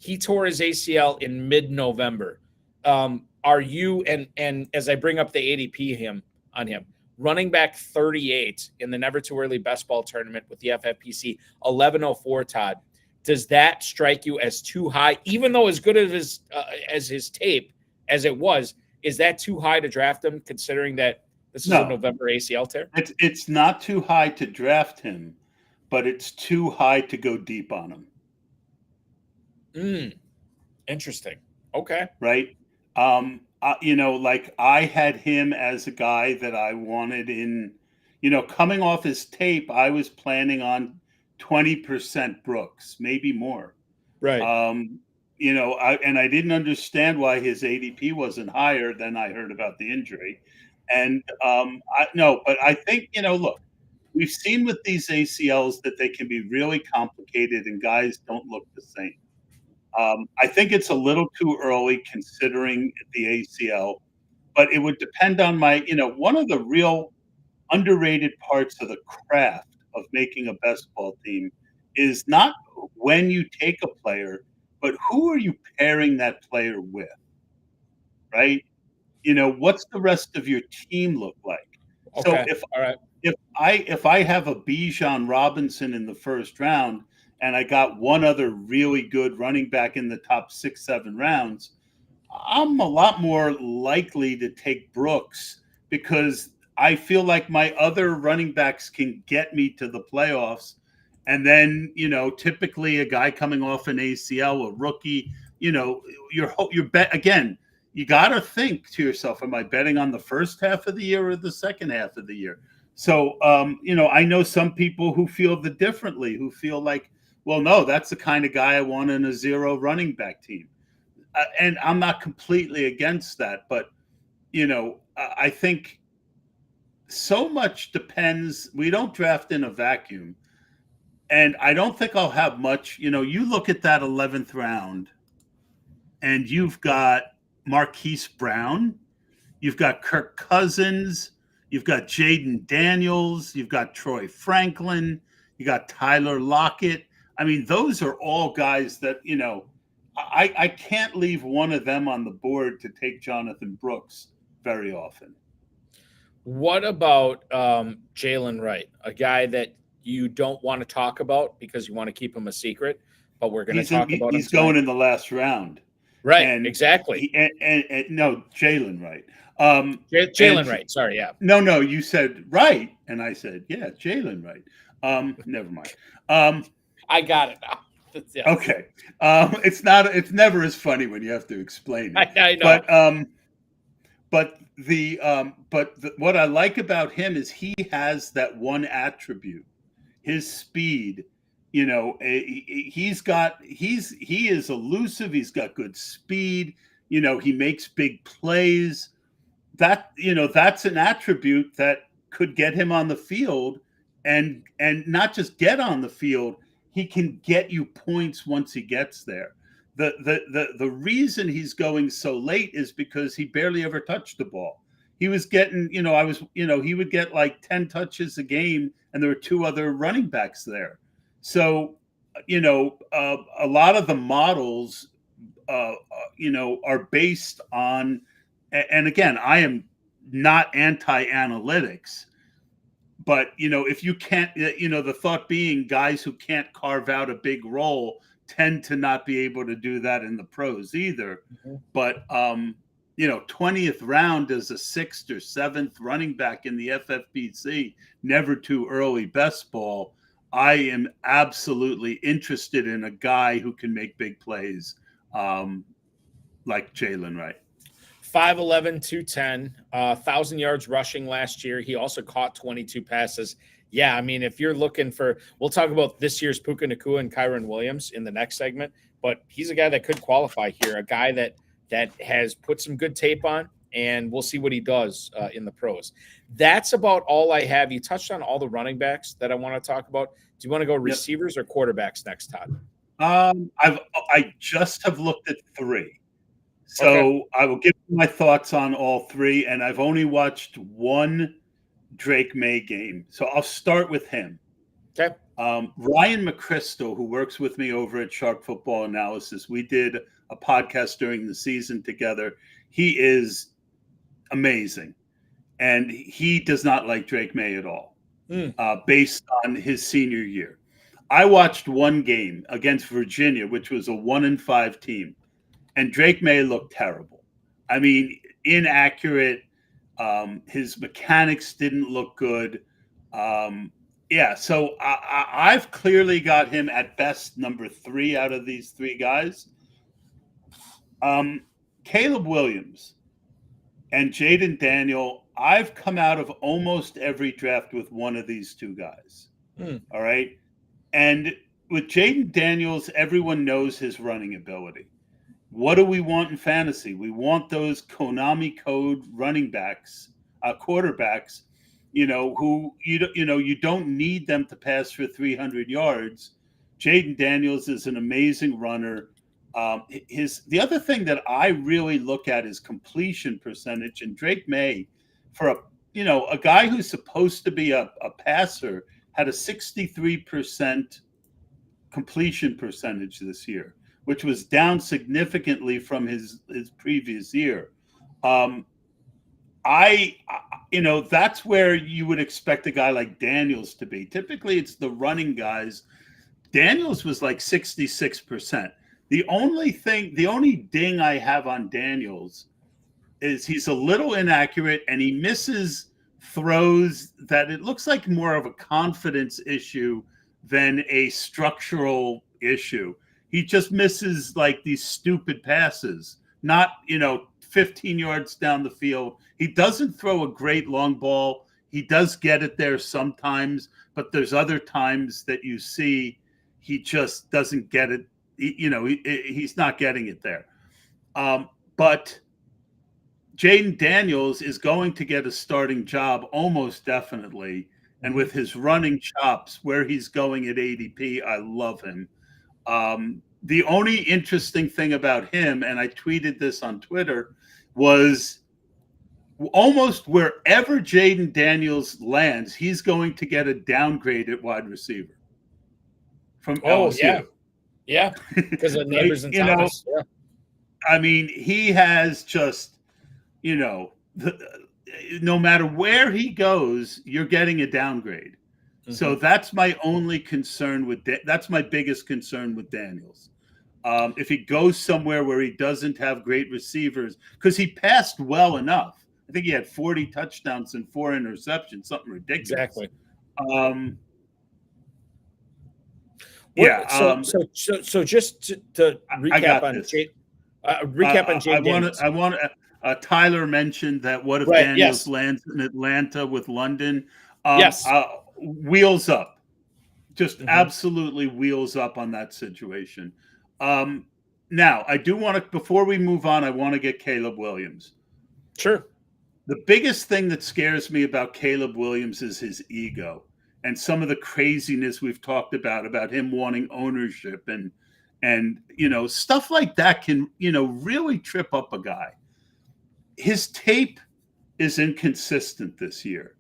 He tore his ACL in mid-November. Are you and as I bring up the ADP on him, running back 38 in the Never Too Early Best Ball Tournament with the FFPC, 1104, Todd. Does that strike you as too high, even though as good as his tape as it was? Is that too high to draft him, considering that this is a November ACL tear? It's not too high to draft him, but it's too high to go deep on him. Interesting. Okay. Right. Like I had him as a guy that I wanted in, coming off his tape, I was planning on 20% Brooks, maybe more. Right. I didn't understand why his ADP wasn't higher. Then I heard about the injury. And but I think, look, we've seen with these ACLs that they can be really complicated and guys don't look the same. I think it's a little too early considering the ACL, but it would depend on one of the real underrated parts of the craft of making a best ball team is not when you take a player, but who are you pairing that player with, right? What's the rest of your team look like? Okay. So if I have a Bijan Robinson in the first round and I got one other really good running back in the top 6-7 rounds, I'm a lot more likely to take Brooks because I feel like my other running backs can get me to the playoffs. And then, typically a guy coming off an ACL, a rookie, your bet again, you got to think to yourself, am I betting on the first half of the year or the second half of the year? So, I know some people who feel differently, who feel like, well, no, that's the kind of guy I want in a zero running back team. And I'm not completely against that. But, I think so much depends. We don't draft in a vacuum. And I don't think I'll have much. You look at that 11th round and you've got Marquise Brown, you've got Kirk Cousins, you've got Jaden Daniels, you've got Troy Franklin, you got Tyler Lockett. I mean, those are all guys that, I can't leave one of them on the board to take Jonathan Brooks very often. What about Jalen Wright, a guy that you don't want to talk about because you want to keep him a secret, but we're going to talk about him. He's going in the last round. Right, exactly. No, Jalen Wright. Jalen Wright. Sorry, yeah. No, you said Wright, and I said, yeah, Jalen Wright. Never mind. I got it now. Yeah. Okay. It's never as funny when you have to explain it. I know. But what I like about him is he has that one attribute, his speed. He is elusive. He's got good speed. He makes big plays. That's an attribute that could get him on the field, and not just get on the field. He can get you points once he gets there. The reason he's going so late is because he barely ever touched the ball. He was getting, he would get like 10 touches a game, and there were two other running backs there. So, a lot of the models, are based on, and again, I am not anti-analytics, but, if you can't, the thought being guys who can't carve out a big role tend to not be able to do that in the pros either. Mm-hmm. But, 20th round as a 6th or 7th running back in the FFPC, never too early best ball. I am absolutely interested in a guy who can make big plays like Jalen Wright. 5'11", 210, 1,000 yards rushing last year. He also caught 22 passes. Yeah, I mean, if you're looking for – we'll talk about this year's Puka Nacua and Kyron Williams in the next segment, but he's a guy that could qualify here, a guy that has put some good tape on, and we'll see what he does in the pros. That's about all I have. You touched on all the running backs that I want to talk about. Do you want to go receivers or quarterbacks next, Todd? I just have looked at 3. So okay. I will give you my thoughts on all 3, and I've only watched one Drake May game. So I'll start with him. Okay. Ryan McChrystal, who works with me over at Sharp Football Analysis, we did a podcast during the season together. He is amazing. and he does not like Drake May at all, based on his senior year. I watched one game against Virginia, which was a 1-5 team, and Drake May looked terrible. I mean, inaccurate. His mechanics didn't look good. So I've clearly got him at best number 3 out of these 3 guys. Caleb Williams and Jaden Daniel, I've come out of almost every draft with one of these 2 guys. All right. And with Jaden Daniels, everyone knows his running ability. What do we want in fantasy? We want those Konami code running backs, quarterbacks, who you don't need them to pass for 300 yards. Jaden Daniels is an amazing runner. The other thing that I really look at is completion percentage. And Drake May, for a guy who's supposed to be a passer, had a 63% completion percentage this year, which was down significantly from his previous year. That's where you would expect a guy like Daniels to be. Typically, it's the running guys. Daniels was like 66%. The only ding I have on Daniels is he's a little inaccurate and he misses throws that it looks like more of a confidence issue than a structural issue. He just misses like these stupid passes, not, 15 yards down the field. He doesn't throw a great long ball. He does get it there sometimes, but there's other times that you see he just doesn't get it. He's not getting it there. But Jaden Daniels is going to get a starting job almost definitely. And with his running chops, where he's going at ADP, I love him. The only interesting thing about him, and I tweeted this on Twitter, was almost wherever Jaden Daniels lands, he's going to get a downgrade at wide receiver from LSU. Yeah, because of Neighbors and Thomas. Yeah. I mean, he has just, no matter where he goes, you're getting a downgrade. Mm-hmm. So that's my only concern that's my biggest concern with Daniels. If he goes somewhere where he doesn't have great receivers, because he passed well enough. I think he had 40 touchdowns and 4 interceptions, something ridiculous. Exactly. So just to recap on Jaden. I want Tyler mentioned that what if Daniels lands in Atlanta with London? Wheels up, just absolutely wheels up on that situation. Now I do want to, before we move on, I want to get Caleb Williams. Sure. The biggest thing that scares me about Caleb Williams is his ego and some of the craziness we've talked about him wanting ownership and stuff like that can, really trip up a guy. His tape is inconsistent this year.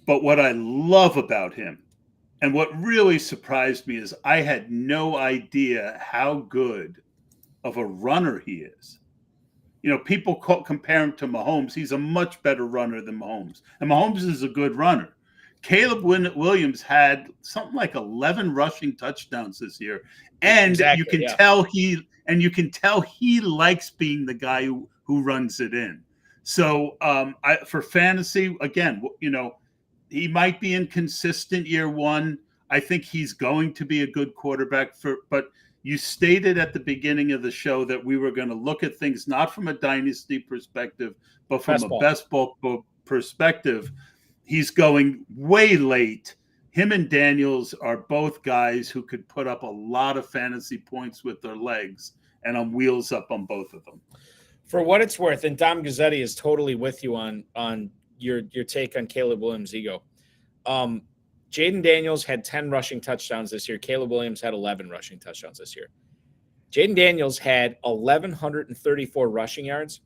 But what I love about him and what really surprised me is I had no idea how good of a runner he is. People compare him to Mahomes. He's a much better runner than Mahomes. And Mahomes is a good runner. Caleb Williams had something like 11 rushing touchdowns this year. And you can tell he likes being the guy who runs it in. So for fantasy, again, he might be inconsistent year one. I think he's going to be a good quarterback but you stated at the beginning of the show that we were going to look at things not from a dynasty perspective, but from a best ball perspective. He's going way late. Him and Daniels are both guys who could put up a lot of fantasy points with their legs, and I'm wheels up on both of them. For what it's worth, and Dom Gazzetti is totally with you on your take on Caleb Williams' ego. Jaden Daniels had 10 rushing touchdowns this year. Caleb Williams had 11 rushing touchdowns this year. Jaden Daniels had 1,134 rushing yards.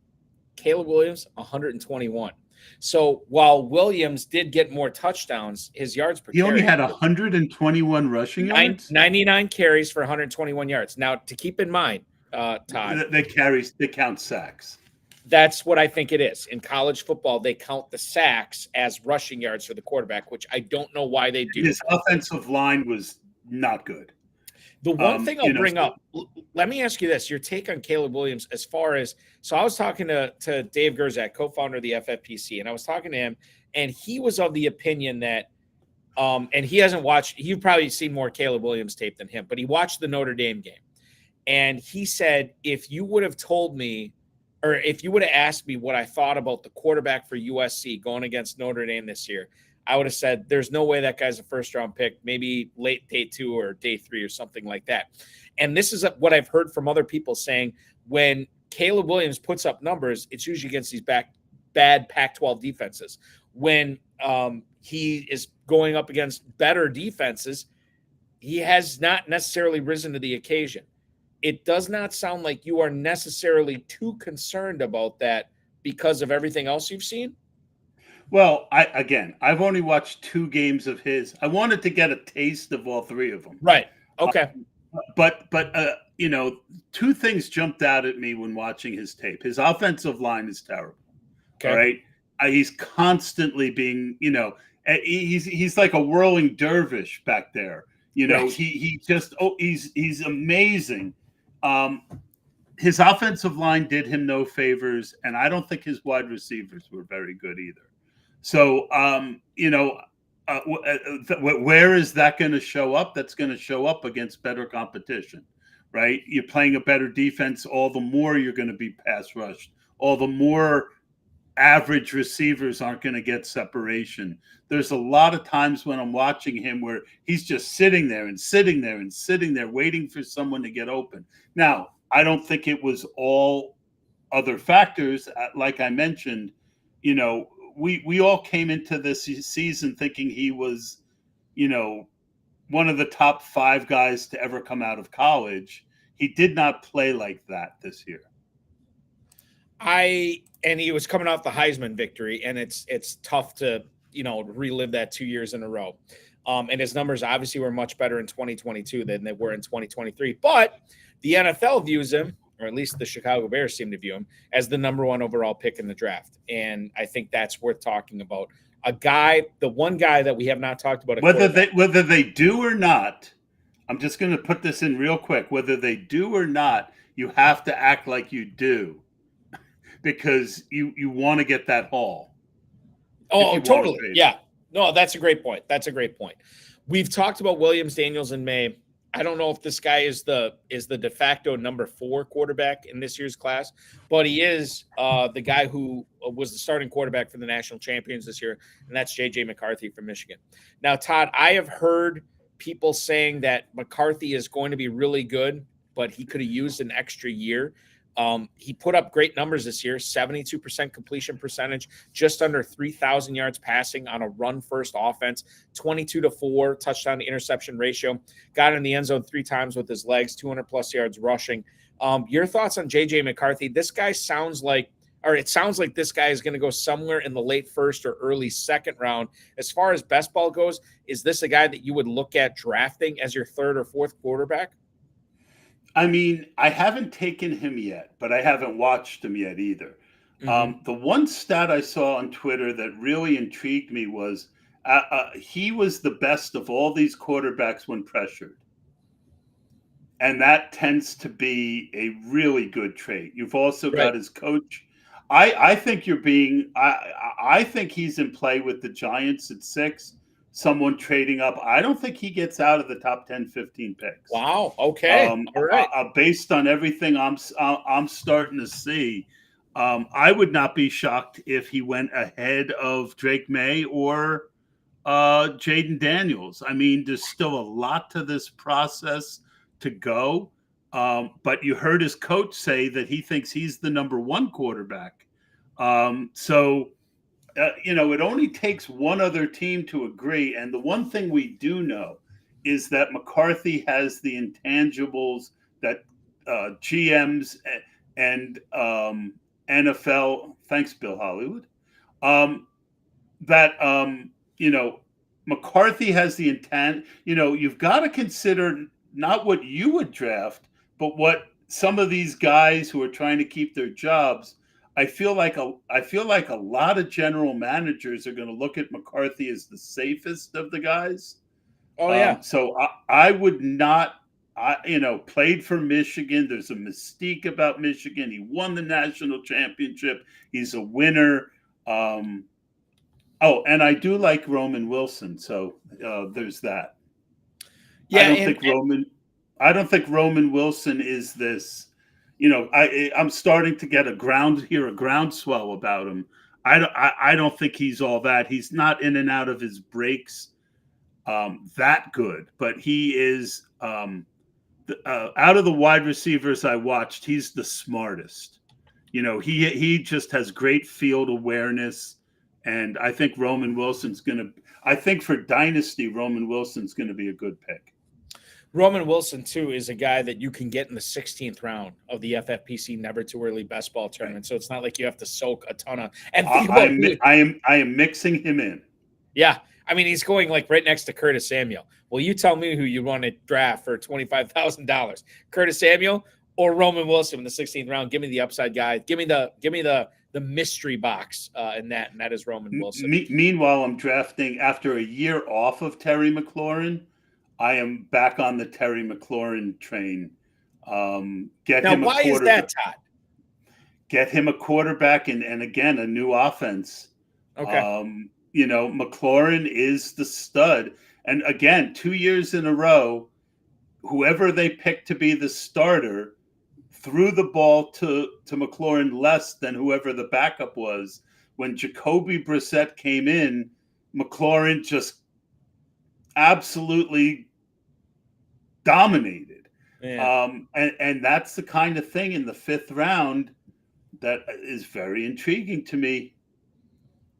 Caleb Williams, 121. So while Williams did get more touchdowns, his yards per carry. He only had 121 rushing yards? 99 carries for 121 yards. Now, to keep in mind, Todd. They count sacks. That's what I think it is. In college football, they count the sacks as rushing yards for the quarterback, which I don't know why they do. His offensive line was not good. The one thing I'll bring up, let me ask you this, your take on Caleb Williams as far as, so I was talking to Dave Gerzak, co-founder of the FFPC, and I was talking to him, and he was of the opinion that, and he hasn't watched, you've probably seen more Caleb Williams tape than him, but he watched the Notre Dame game. And he said, if you would have told me, or if you would have asked me what I thought about the quarterback for USC going against Notre Dame this year, I would have said, there's no way that guy's a first-round pick, maybe late day 2 or day 3 or something like that. And this is what I've heard from other people saying, when Caleb Williams puts up numbers, it's usually against these bad Pac-12 defenses. When he is going up against better defenses, he has not necessarily risen to the occasion. It does not sound like you are necessarily too concerned about that because of everything else you've seen. Well, I've only watched 2 games of his. I wanted to get a taste of all 3 of them. Right. Okay. But 2 things jumped out at me when watching his tape. His offensive line is terrible. Okay. All right. He's constantly being, he's like a whirling dervish back there. Right. He's amazing. His offensive line did him no favors, and I don't think his wide receivers were very good either. So, where is that going to show up? That's going to show up against better competition, right? You're playing a better defense, all the more you're going to be pass rushed, all the more average receivers aren't going to get separation. There's a lot of times when I'm watching him where he's just sitting there and sitting there and sitting there waiting for someone to get open. Now, I don't think it was all other factors. Like I mentioned, we all came into this season thinking he was, one of the top 5 guys to ever come out of college. He did not play like that this year. And he was coming off the Heisman victory, and it's tough to, relive that 2 years in a row. And his numbers obviously were much better in 2022 than they were in 2023. But the NFL views him, or at least the Chicago Bears seem to view him, as the number 1 overall pick in the draft. And I think that's worth talking about. The one guy that we have not talked about. Whether they do or not, I'm just going to put this in real quick. Whether they do or not, you have to act like you do, because you want to get that haul. Oh, totally. Yeah. No, that's a great point. We've talked about Williams Daniels in May. I don't know if this guy is the de facto number 4 quarterback in this year's class, but he is the guy who was the starting quarterback for the national champions this year, and that's J.J. McCarthy from Michigan. Now, Todd, I have heard people saying that McCarthy is going to be really good, but he could have used an extra year. He put up great numbers this year, 72% completion percentage, just under 3,000 yards passing on a run-first offense, 22-4 touchdown to interception ratio, got in the end zone 3 times with his legs, 200-plus yards rushing. Your thoughts on J.J. McCarthy? It sounds like this guy is going to go somewhere in the late 1st or early 2nd round. As far as best ball goes, is this a guy that you would look at drafting as your 3rd or 4th quarterback? I mean, I haven't taken him yet, but I haven't watched him yet either. Mm-hmm. The one stat I saw on Twitter that really intrigued me was he was the best of all these quarterbacks when pressured. And that tends to be a really good trait. You've also got his coach. I think I think he's in play with the Giants at 6. Someone trading up. I don't think he gets out of the top 10, 15 picks. Wow. Okay. All right. Based on everything I'm starting to see, I would not be shocked if he went ahead of Drake May or Jaden Daniels. I mean, there's still a lot to this process to go. But you heard his coach say that he thinks he's the number 1 quarterback. It only takes one other team to agree. And the one thing we do know is that McCarthy has the intangibles that GMs and NFL, thanks, Bill Hollywood, McCarthy has the intent. You've got to consider not what you would draft, but what some of these guys who are trying to keep their jobs, I feel like a lot of general managers are going to look at McCarthy as the safest of the guys. Oh yeah. So I would not. Played for Michigan. There's a mystique about Michigan. He won the national championship. He's a winner. And I do like Roman Wilson. So there's that. Yeah, I don't think Roman Wilson is this. I'm starting to get a groundswell about him. I don't think he's all that. He's not in and out of his breaks that good, but he is out of the wide receivers I watched, he's the smartest. He just has great field awareness, and I think I think for Dynasty, Roman Wilson's going to be a good pick. Roman Wilson, too, is a guy that you can get in the 16th round of the FFPC Never Too Early Best Ball Tournament. So it's not like you have to soak a ton of. And I am mixing him in. Yeah, I mean, he's going like right next to Curtis Samuel. Well, you tell me who you want to draft for $25,000: Curtis Samuel or Roman Wilson in the 16th round. Give me the upside guy. Give me the mystery box and that is Roman Wilson. Meanwhile, I'm drafting after a year off of Terry McLaurin. I am back on the Terry McLaurin train. Why is that, Todd? Get him a quarterback and again, a new offense. Okay. McLaurin is the stud. And again, 2 years in a row, whoever they picked to be the starter threw the ball to McLaurin less than whoever the backup was. When Jacoby Brissett came in, McLaurin just absolutely dominated. And that's the kind of thing in the 5th round that is very intriguing to me.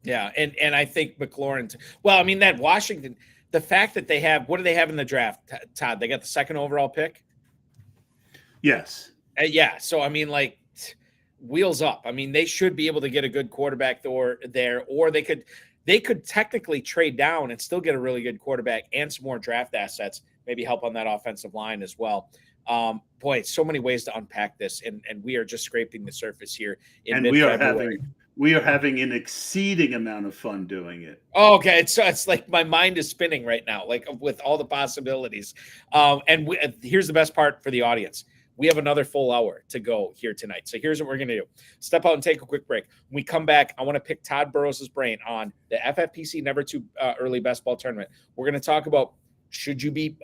Yeah, and I think McLaurin. Well, I mean, that Washington, the fact that they have, what do they have in the draft, Todd? They got the 2nd overall pick? Yes. Yeah, so I mean, like, wheels up. I mean, they should be able to get a good quarterback or they could technically trade down and still get a really good quarterback and some more draft assets, maybe help on that offensive line as well. Boy, so many ways to unpack this, and we are just scraping the surface here in mid-February. We are having an exceeding amount of fun doing it. Oh, okay. It's like my mind is spinning right now, like with all the possibilities. Here's the best part for the audience. We have another full hour to go here tonight. So here's what we're going to do. Step out and take a quick break. When we come back, I want to pick Todd Burros' brain on the FFPC Never Too Early Best Ball Tournament. We're going to talk about, should you be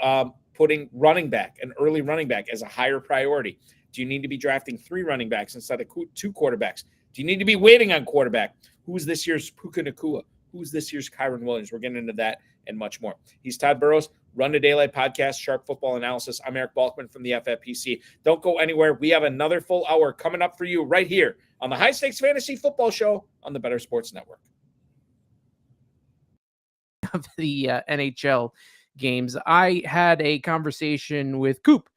putting an early running back as a higher priority? Do you need to be drafting 3 running backs instead of 2 quarterbacks? Do you need to be waiting on quarterback? Who's this year's Puka Nacua? Who's this year's Kyron Williams? We're getting into that and much more. He's Todd Burros, Run to Daylight Podcast, Sharp Football Analysis. I'm Eric Balkman from the FFPC. Don't go anywhere. We have another full hour coming up for you right here on the High Stakes Fantasy Football Show on the Better Sports Network. Of the NHL games, I had a conversation with Coupe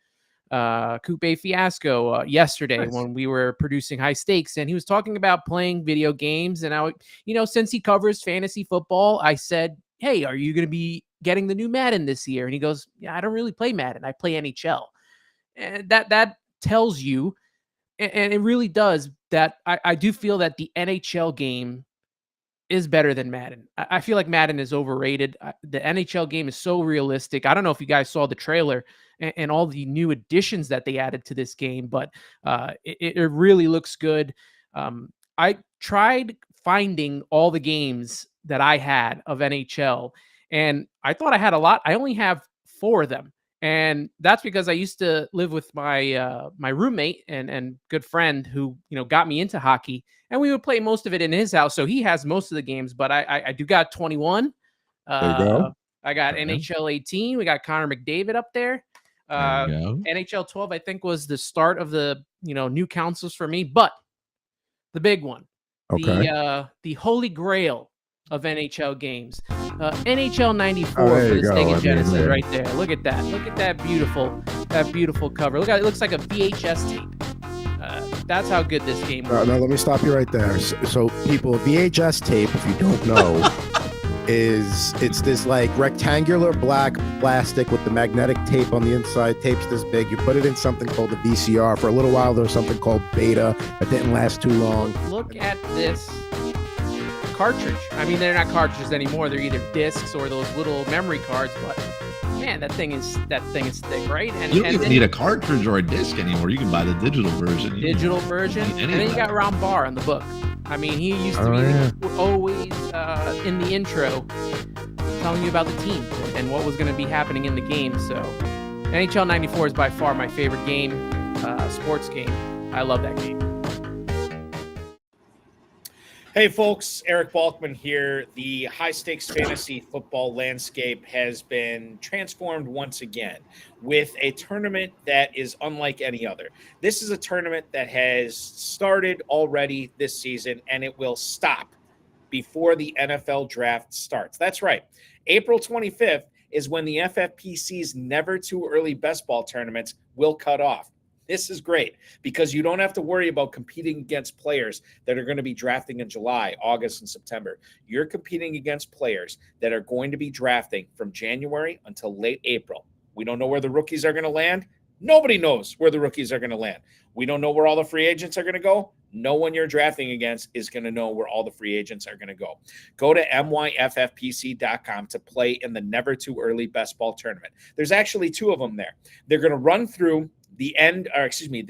A Fiasco yesterday when we were producing High Stakes, and he was talking about playing video games. And since he covers fantasy football, I said, hey, are you going to be getting the new Madden this year? And he goes, yeah, I don't really play Madden. I play NHL. And that tells you, and it really does, that I do feel that the NHL game is better than Madden. I feel like Madden is overrated. The NHL game is so realistic. I don't know if you guys saw the trailer and all the new additions that they added to this game, but it really looks good. I tried finding all the games that I had of NHL, and I thought I had a lot. I only have 4 of them, and that's because I used to live with my my roommate and good friend who got me into hockey, and we would play most of it in his house. So he has most of the games, but I do got 21. There you go. I got NHL 18. We got Connor McDavid up there. NHL 12, I think, was the start of the new consoles for me, but the big one, the holy grail of NHL games, NHL 94 for the Sega Genesis, right there. Look at that! Look at that beautiful cover. Look at it, looks like a VHS tape. That's how good this game was. No, let me stop you right there. So people, VHS tape, if you don't know, is it's this like rectangular black plastic with the magnetic tape on the inside. Tape's this big. You put it in something called a VCR. For a little while, there was something called Beta that didn't last too long. Look at this cartridge. I mean, they're not cartridges anymore. They're either discs or those little memory cards. But man, that thing is thick, right? And you don't even need a cartridge or a disc anymore. You can buy the digital version. Digital version, and then you got Ron Barr on the book. I mean, he used to be always in the intro telling you about the team and what was going to be happening in the game. So NHL 94 is by far my favorite game, sports game. I love that game. Hey folks, Eric Balkman here. The high-stakes fantasy football landscape has been transformed once again with a tournament that is unlike any other. This is a tournament that has started already this season, and it will stop before the NFL draft starts. That's right. April 25th is when the FFPC's Never Too Early Best Ball tournaments will cut off. This is great because you don't have to worry about competing against players that are going to be drafting in July, August, and September. You're competing against players that are going to be drafting from January until late April. We don't know where the rookies are going to land. Nobody knows where the rookies are going to land. We don't know where all the free agents are going to go. No one you're drafting against is going to know where all the free agents are going to go. Go to myffpc.com to play in the Never Too Early Best Ball tournament. There's actually two of them there. They're going to run through the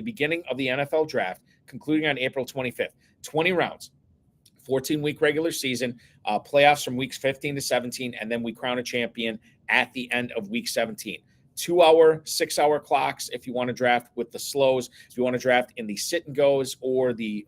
beginning of the NFL draft, concluding on April 25th. 20 rounds, 14-week regular season, playoffs from weeks 15 to 17, and then we crown a champion at the end of week 17. 2-hour, 6-hour clocks if you want to draft with the slows. If you want to draft in the sit and goes or the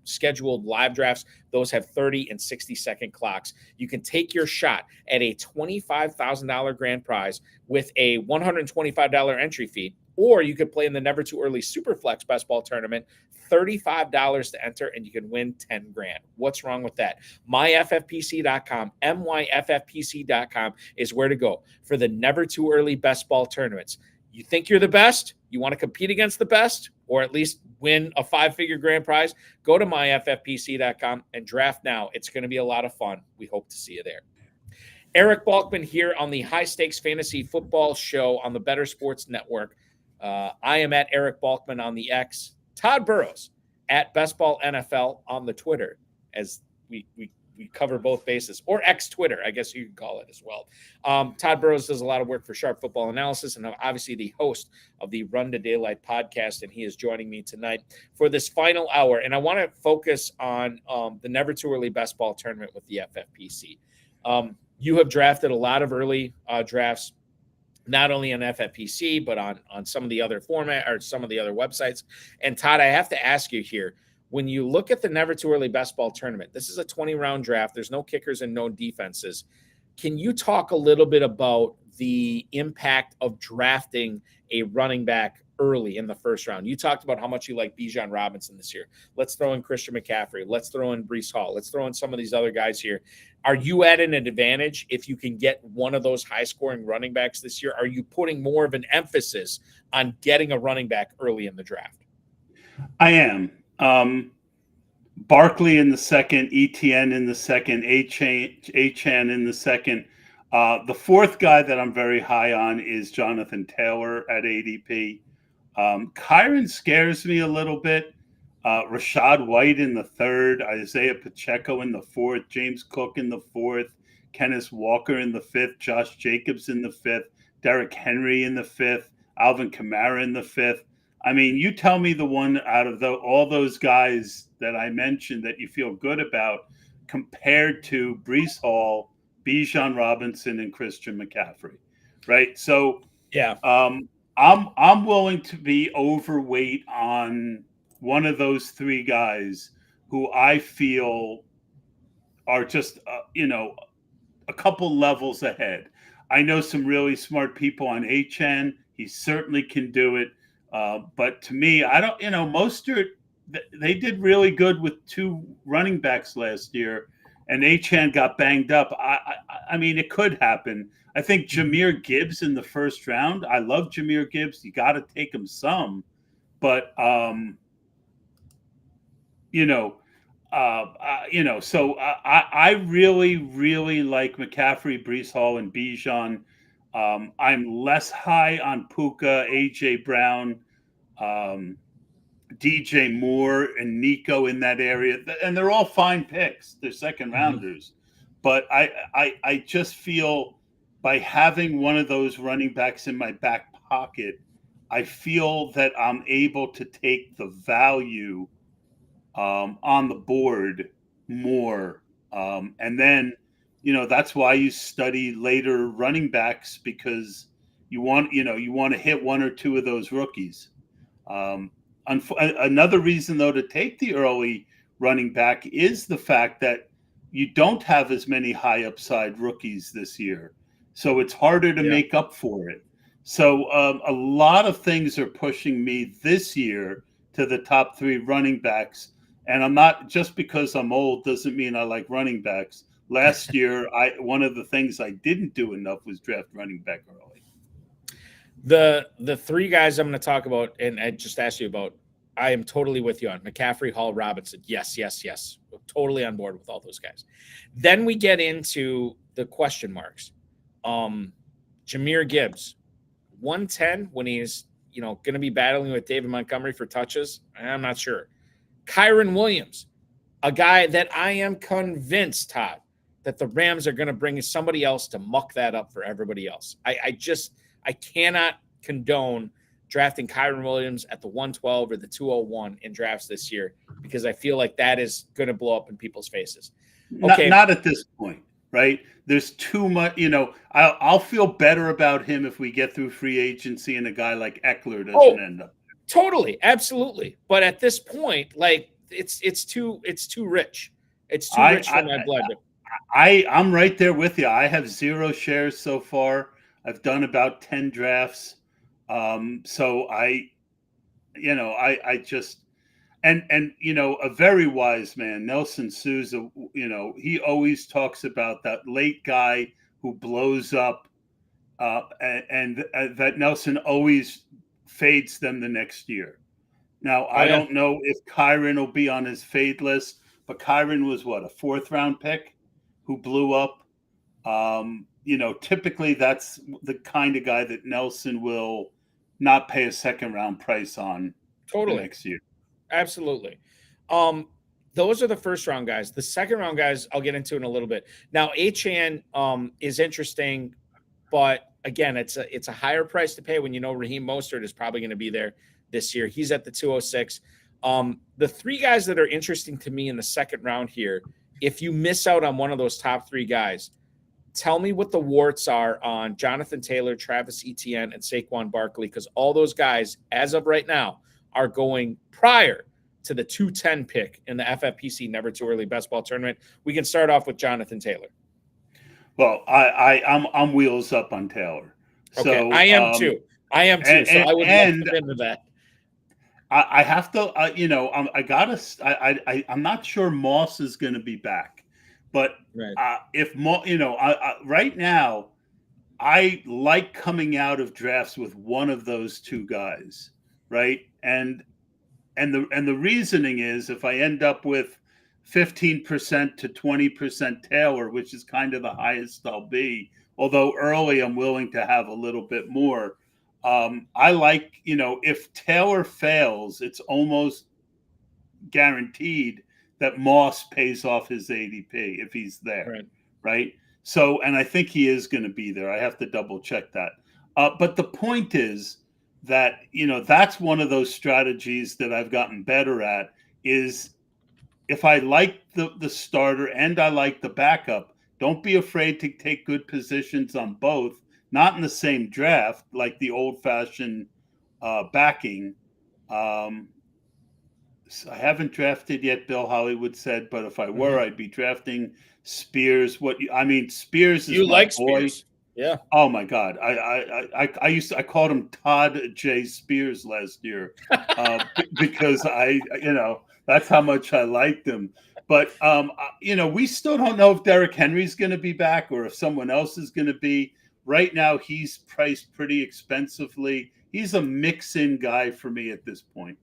scheduled live drafts, those have 30 and 60-second clocks. You can take your shot at a $25,000 grand prize with a $125 entry fee, or you could play in the Never Too Early Superflex Best Ball Tournament, $35 to enter, and you can win 10 grand. What's wrong with that? myffpc.com, myffpc.com is where to go for the Never Too Early Best Ball Tournaments. You think you're the best? You want to compete against the best, or at least win a 5-figure grand prize? Go to myffpc.com and draft now. It's going to be a lot of fun. We hope to see you there. Eric Balkman here on the High Stakes Fantasy Football Show on the Better Sports Network. I am at Eric Balkman on the X. Todd Burros at Best Ball NFL on the Twitter, as we cover both bases, or X Twitter, I guess you could call it as well. Todd Burros does a lot of work for Sharp Football Analysis, and I'm obviously the host of the Run to Daylight podcast, and he is joining me tonight for this final hour. And I want to focus on the Never Too Early Best Ball tournament with the FFPC. You have drafted a lot of early drafts, not only on FFPC, but on some of the other format or some of the other websites. And Todd, I have to ask you here, when you look at the Never Too Early Best Ball tournament, this is a 20-round draft. There's no kickers and no defenses. Can you talk a little bit about the impact of drafting a running back early in the first round? You talked about how much you like Bijan Robinson this year. Let's throw in Christian McCaffrey. Let's throw in Breece Hall. Let's throw in some of these other guys here. Are you at an advantage if you can get one of those high-scoring running backs this year? Are you putting more of an emphasis on getting a running back early in the draft? I am. Barkley in the second, ETN in the second, Achane in the second. The fourth guy that I'm very high on is Jonathan Taylor at ADP. Kyron scares me a little bit. Rashad White in the third, Isaiah Pacheco in the fourth, James Cook in the fourth, Kenneth Walker in the fifth, Josh Jacobs in the fifth, Derrick Henry in the fifth, Alvin Kamara in the fifth. I mean, you tell me the one out of all those guys that I mentioned that you feel good about compared to Breece Hall, Bijan Robinson, and Christian McCaffrey, right? So, yeah, I'm willing to be overweight on one of those three guys who I feel are just, a couple levels ahead. I know some really smart people on HN. He certainly can do it. But to me, I don't, Mostert, they did really good with two running backs last year, and Achane got banged up. I mean, it could happen. I think Jahmyr Gibbs in the first round. I love Jahmyr Gibbs. You got to take him some, but So I really, really like McCaffrey, Brees Hall, and Bijan. I'm less high on Puka, AJ Brown, DJ Moore, and Nico in that area, and they're all fine picks. They're second rounders, but I just feel by having one of those running backs in my back pocket, I feel that I'm able to take the value on the board more. And then, that's why you study later running backs, because you want to hit one or two of those rookies. Another reason, though, to take the early running back is the fact that you don't have as many high upside rookies this year. So it's harder to make up for it. So a lot of things are pushing me this year to the top 3 running backs. And I'm not, just because I'm old doesn't mean I like running backs. Last year, one of the things I didn't do enough was draft running back early. The 3 guys I'm going to talk about and I just asked you about, I am totally with you on McCaffrey, Hall, Robinson. Yes. I'm totally on board with all those guys. Then we get into the question marks. Jahmyr Gibbs, 110 when he's, going to be battling with David Montgomery for touches. I'm not sure. Kyren Williams, a guy that I am convinced, Todd, that the Rams are going to bring somebody else to muck that up for everybody else. I cannot condone drafting Kyren Williams at the 112 or the 201 in drafts this year, because I feel like that is going to blow up in people's faces. Okay. Not at this point, right? There's too much, I'll feel better about him if we get through free agency and a guy like Eckler doesn't end up. Totally, absolutely. But at this point, like it's too rich. It's too rich for my blood. I'm right there with you. I have 0 shares so far. I've done about 10 drafts. So I just, and a very wise man, Nelson Sousa, he always talks about that late guy who blows up, and that Nelson always fades them the next year. Now, I don't know if Kyren will be on his fade list, but Kyren was a 4th round pick who blew up. Typically that's the kind of guy that Nelson will not pay a 2nd round price on next year. Absolutely. Those are the 1st round guys. The 2nd round guys I'll get into in a little bit. Now, Achane is interesting, but again, it's a higher price to pay when Raheem Mostert is probably going to be there this year. He's at the 206. The 3 guys that are interesting to me in the 2nd round here, if you miss out on one of those top 3 guys, tell me what the warts are on Jonathan Taylor, Travis Etienne, and Saquon Barkley, because all those guys, as of right now, are going prior to the 210 pick in the FFPC Never Too Early Best Ball Tournament. We can start off with Jonathan Taylor. Well, I'm wheels up on Taylor. Okay, so I am too. So I would love to get into that. I have to, I'm not sure Moss is going to be back, but if right now, I like coming out of drafts with one of those 2 guys, right? And the reasoning is, if I end up with 15% to 20% Taylor, which is kind of the highest I'll be, although early I'm willing to have a little bit more. I like, if Taylor fails, it's almost guaranteed that Moss pays off his ADP if he's there, right? So, and I think he is going to be there. I have to double check that. But the point is that, that's one of those strategies that I've gotten better at, is if I like the starter and I like the backup, don't be afraid to take good positions on both. Not in the same draft, like the old-fashioned backing. I haven't drafted yet, Bill Hollywood said, but if I were, I'd be drafting Spears. Spears is you my like boy. Spears? Yeah. Oh my God, I called him Todd J. Spears last year because that's how much I liked him. But we still don't know if Derrick Henry's going to be back or if someone else is going to be. Right now, he's priced pretty expensively. He's a mix-in guy for me at this point.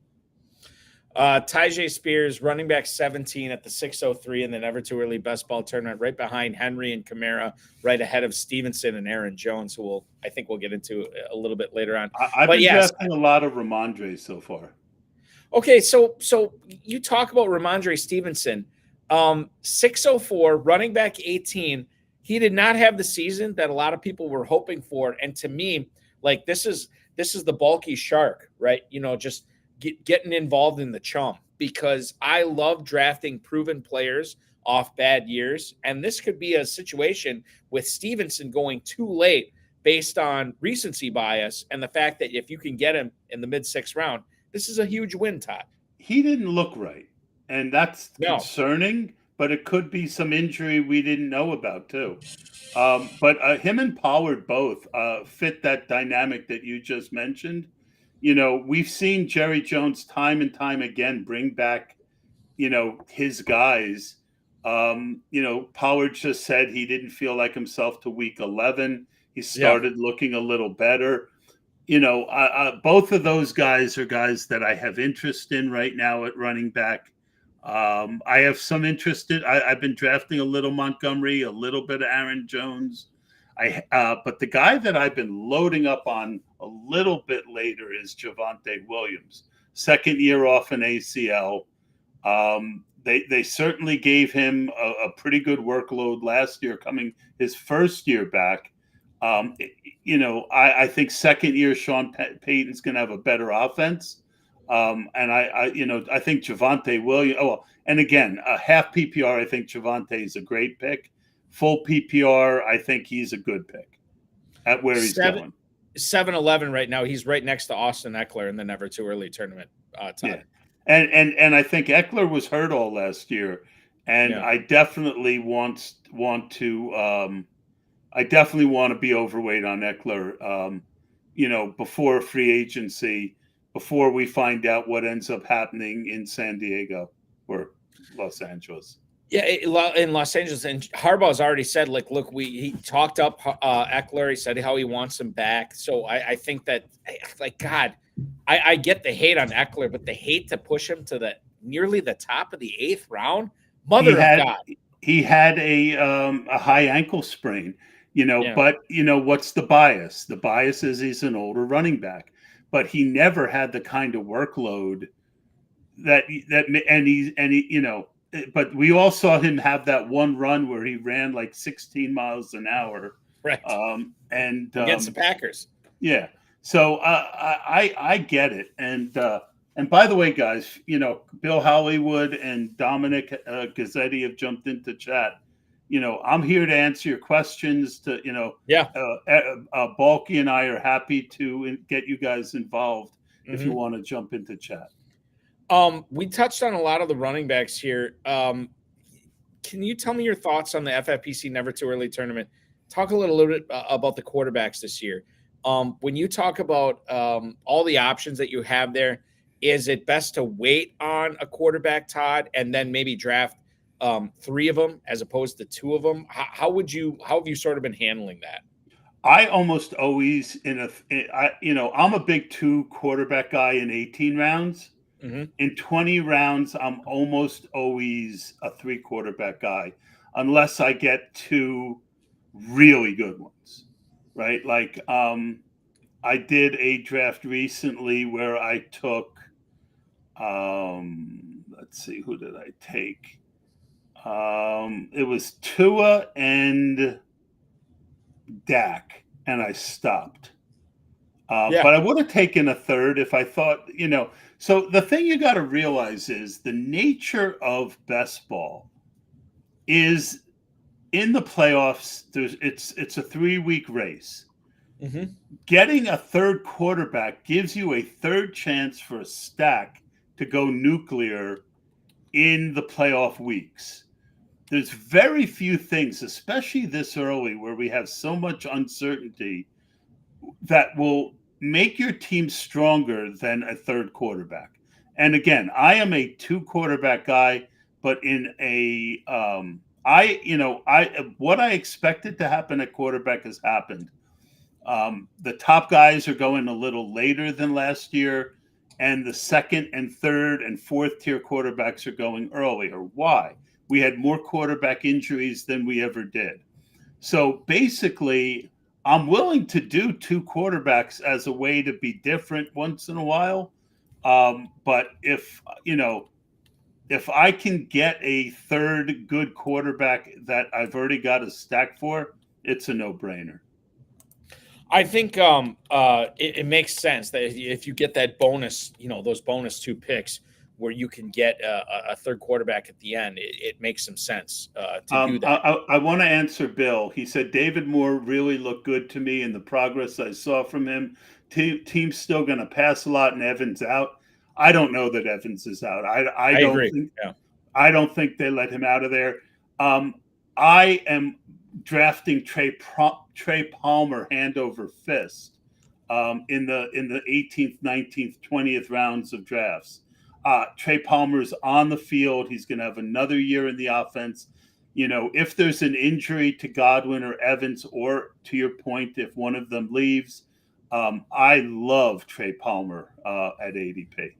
Tyjae Spears, running back 17 at the 603 in the Never Too Early Best Ball Tournament, right behind Henry and Kamara, right ahead of Stevenson and Aaron Jones, who I think we'll get into a little bit later on. I've been drafting a lot of Ramondre so far. Okay, so you talk about Ramondre Stevenson, 604, running back 18. He did not have the season that a lot of people were hoping for, and to me, like this is the bulky shark, right? Just getting involved in the chum, because I love drafting proven players off bad years, and this could be a situation with Stevenson going too late based on recency bias and the fact that if you can get him in the mid-6th round, this is a huge win, Todd. He didn't look right, and that's concerning, but it could be some injury we didn't know about too. But him and Pollard both fit that dynamic that you just mentioned. We've seen Jerry Jones time and time again bring back, his guys. Pollard just said he didn't feel like himself to week 11. He started looking a little better. Both of those guys are guys that I have interest in right now at running back. I have some interest in. I've been drafting a little Montgomery, a little bit of Aaron Jones. But the guy that I've been loading up on a little bit later is Javonte Williams, second year off an ACL. They certainly gave him a pretty good workload last year, coming his first year back. I think second year Sean Payton's going to have a better offense. And I think Javonte Williams. Oh, and again, half PPR, I think Javonte is a great pick. Full PPR, I think he's a good pick at where he's going. 7-11 right now. He's right next to Austin Eckler in the Never Too Early tournament. Todd. Yeah. And I think Eckler was hurt all last year, and I definitely want to. I definitely want to be overweight on Eckler. Before free agency, before we find out what ends up happening in San Diego or Los Angeles. Yeah, in Los Angeles, and Harbaugh's already said, like, look, he talked up Eckler. He said how he wants him back. So I think that, like, God, I get the hate on Eckler, but the hate to push him to nearly the top of the 8th round, God. He had a high ankle sprain, But what's the bias? The bias is he's an older running back, but he never had the kind of workload But we all saw him have that one run where he ran like 16 miles an hour, right? Against the Packers. Yeah. So I get it, and by the way, guys, Bill Hollywood and Dominic Gazzetti have jumped into chat. I'm here to answer your questions. Balky and I are happy to get you guys involved if you want to jump into chat. We touched on a lot of the running backs here. Can you tell me your thoughts on the FFPC Never Too Early tournament? Talk a little bit about the quarterbacks this year. When you talk about all the options that you have there, is it best to wait on a quarterback, Todd, and then maybe draft 3 of them as opposed to 2 of them? How have you sort of been handling that? I almost always I'm a big 2 quarterback guy in 18 rounds. Mm-hmm. In 20 rounds, I'm almost always a 3 quarterback guy, unless I get 2 really good ones, right? Like I did a draft recently where I took, let's see, who did I take? It was Tua and Dak, and I stopped. But I would have taken a 3rd if I thought, So the thing you got to realize is the nature of best ball is in the playoffs. It's a 3-week race. Mm-hmm. Getting a 3rd quarterback gives you a 3rd chance for a stack to go nuclear in the playoff weeks. There's very few things, especially this early, where we have so much uncertainty, that will make your team stronger than a 3rd quarterback. And again, I am a 2 quarterback guy, but in a what I expected to happen at quarterback has happened. The top guys are going a little later than last year, and the second and third and fourth tier quarterbacks are going earlier. Why? We had more quarterback injuries than we ever did. So basically, I'm willing to do 2 quarterbacks as a way to be different once in a while. But if I can get a third good quarterback that I've already got a stack for, it's a no-brainer. I think it makes sense that if you get that bonus, those bonus 2 picks where you can get a third quarterback at the end, it makes some sense to do that. I want to answer Bill. He said, David Moore really looked good to me in the progress I saw from him. Team's still going to pass a lot and Evans out. I don't know that Evans is out. I don't agree. Think, yeah. I don't think they let him out of there. I am drafting Trey Palmer hand over fist in the 18th, 19th, 20th rounds of drafts. Trey Palmer's on the field. He's going to have another year in the offense. If there's an injury to Godwin or Evans, or to your point, if one of them leaves, I love Trey Palmer at ADP.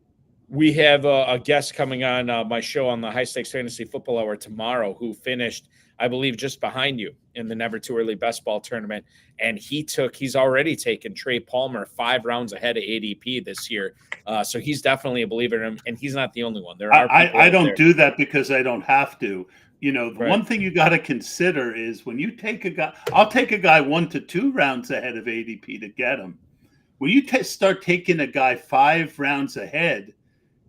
We have a guest coming on my show on the High Stakes Fantasy Football Hour tomorrow who finished, I believe, just behind you in the Never Too Early Best Ball tournament. And he's already taken Trey Palmer 5 rounds ahead of ADP this year. So he's definitely a believer in him. And he's not the only one. There are I don't do that because I don't have to. The Right. One thing you got to consider is when you take a guy, I'll take a guy 1 to 2 rounds ahead of ADP to get him. When you start taking a guy 5 rounds ahead,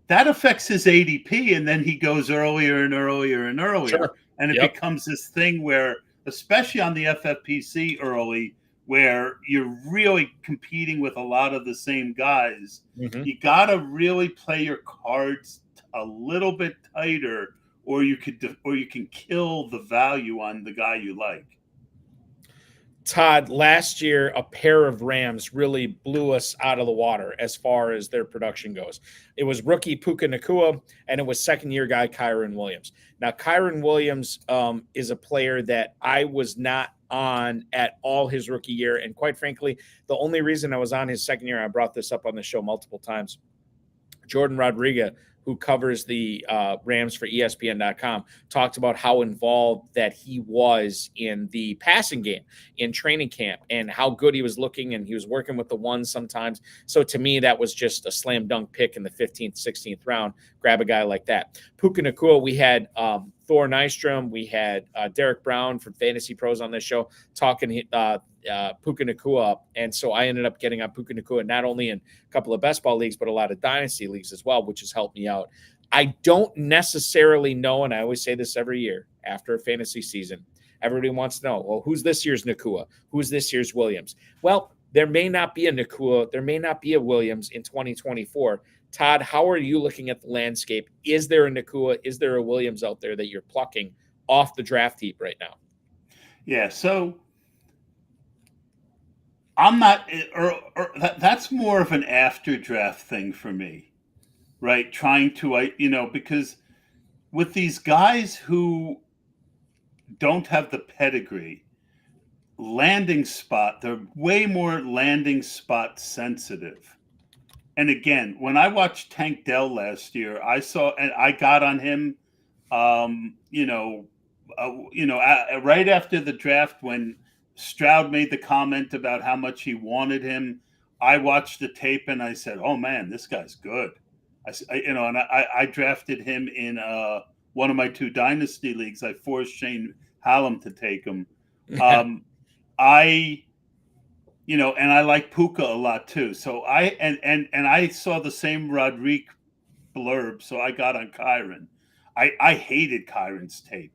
that affects his ADP, and then he goes earlier and earlier and earlier. Sure. And it becomes this thing where, especially on the FFPC early, where you're really competing with a lot of the same guys, you got to really play your cards a little bit tighter, or you can kill the value on the guy you like. Todd, last year, a pair of Rams really blew us out of the water as far as their production goes. It was rookie Puka Nacua, and it was second-year guy Kyren Williams. Now, Kyren Williams is a player that I was not on at all his rookie year, and quite frankly, the only reason I was on his second year, I brought this up on the show multiple times, Jordan Rodriguez, who covers the Rams for ESPN.com, talked about how involved that he was in the passing game in training camp and how good he was looking, and he was working with the ones sometimes. So to me, that was just a slam dunk pick in the 15th, 16th round. Grab a guy like that. Puka Nacua, we had Thor Nystrom, we had Derek Brown from Fantasy Pros on this show talking Puka Nacua, and so I ended up getting on Puka Nacua not only in a couple of best ball leagues, but a lot of dynasty leagues as well, which has helped me out. I don't necessarily know, and I always say this every year after a fantasy season, everybody wants to know, well, who's this year's Nacua? Who's this year's Williams? Well, there may not be a Nacua, there may not be a Williams in 2024. Todd, how are you looking at the landscape? Is there a Nacua? Is there a Williams out there that you're plucking off the draft heap right now? Yeah, so I'm not, that's more of an after draft thing for me, right? Trying to, because with these guys who don't have the pedigree, landing spot, they're way more landing spot sensitive. And again, when I watched Tank Dell last year, I saw, and I got on him, right after the draft when Stroud made the comment about how much he wanted him. I watched the tape and I said, "Oh man, this guy's good." I drafted him in one of my 2 dynasty leagues. I forced Shane Hallam to take him. And I like Puka a lot too. So I saw the same Rodrigue blurb, so I got on Kyren. I hated Kyren's tape.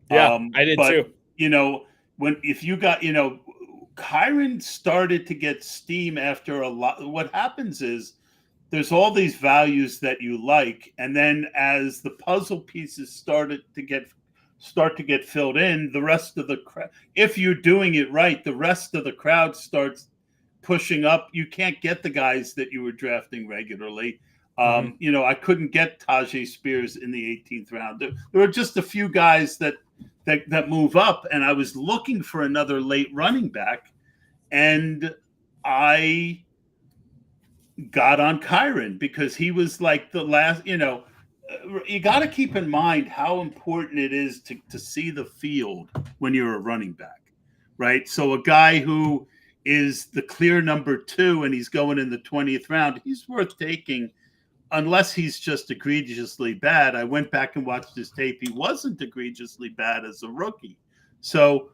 Yeah, I did too. Kyren started to get steam after a lot. What happens is there's all these values that you like, and then as the puzzle pieces start to get filled in, the rest of the crowd, if you're doing it right, the rest of the crowd starts pushing up. You can't get the guys that you were drafting regularly. I couldn't get Tajay Spears in the 18th round. There were just a few guys that move up, and I was looking for another late running back, and I got on Kyron because he was like the last, you got to keep in mind how important it is to see the field when you're a running back, right? So a guy who is the clear number 2 and he's going in the 20th round, he's worth taking unless he's just egregiously bad. I went back and watched his tape. He wasn't egregiously bad as a rookie. So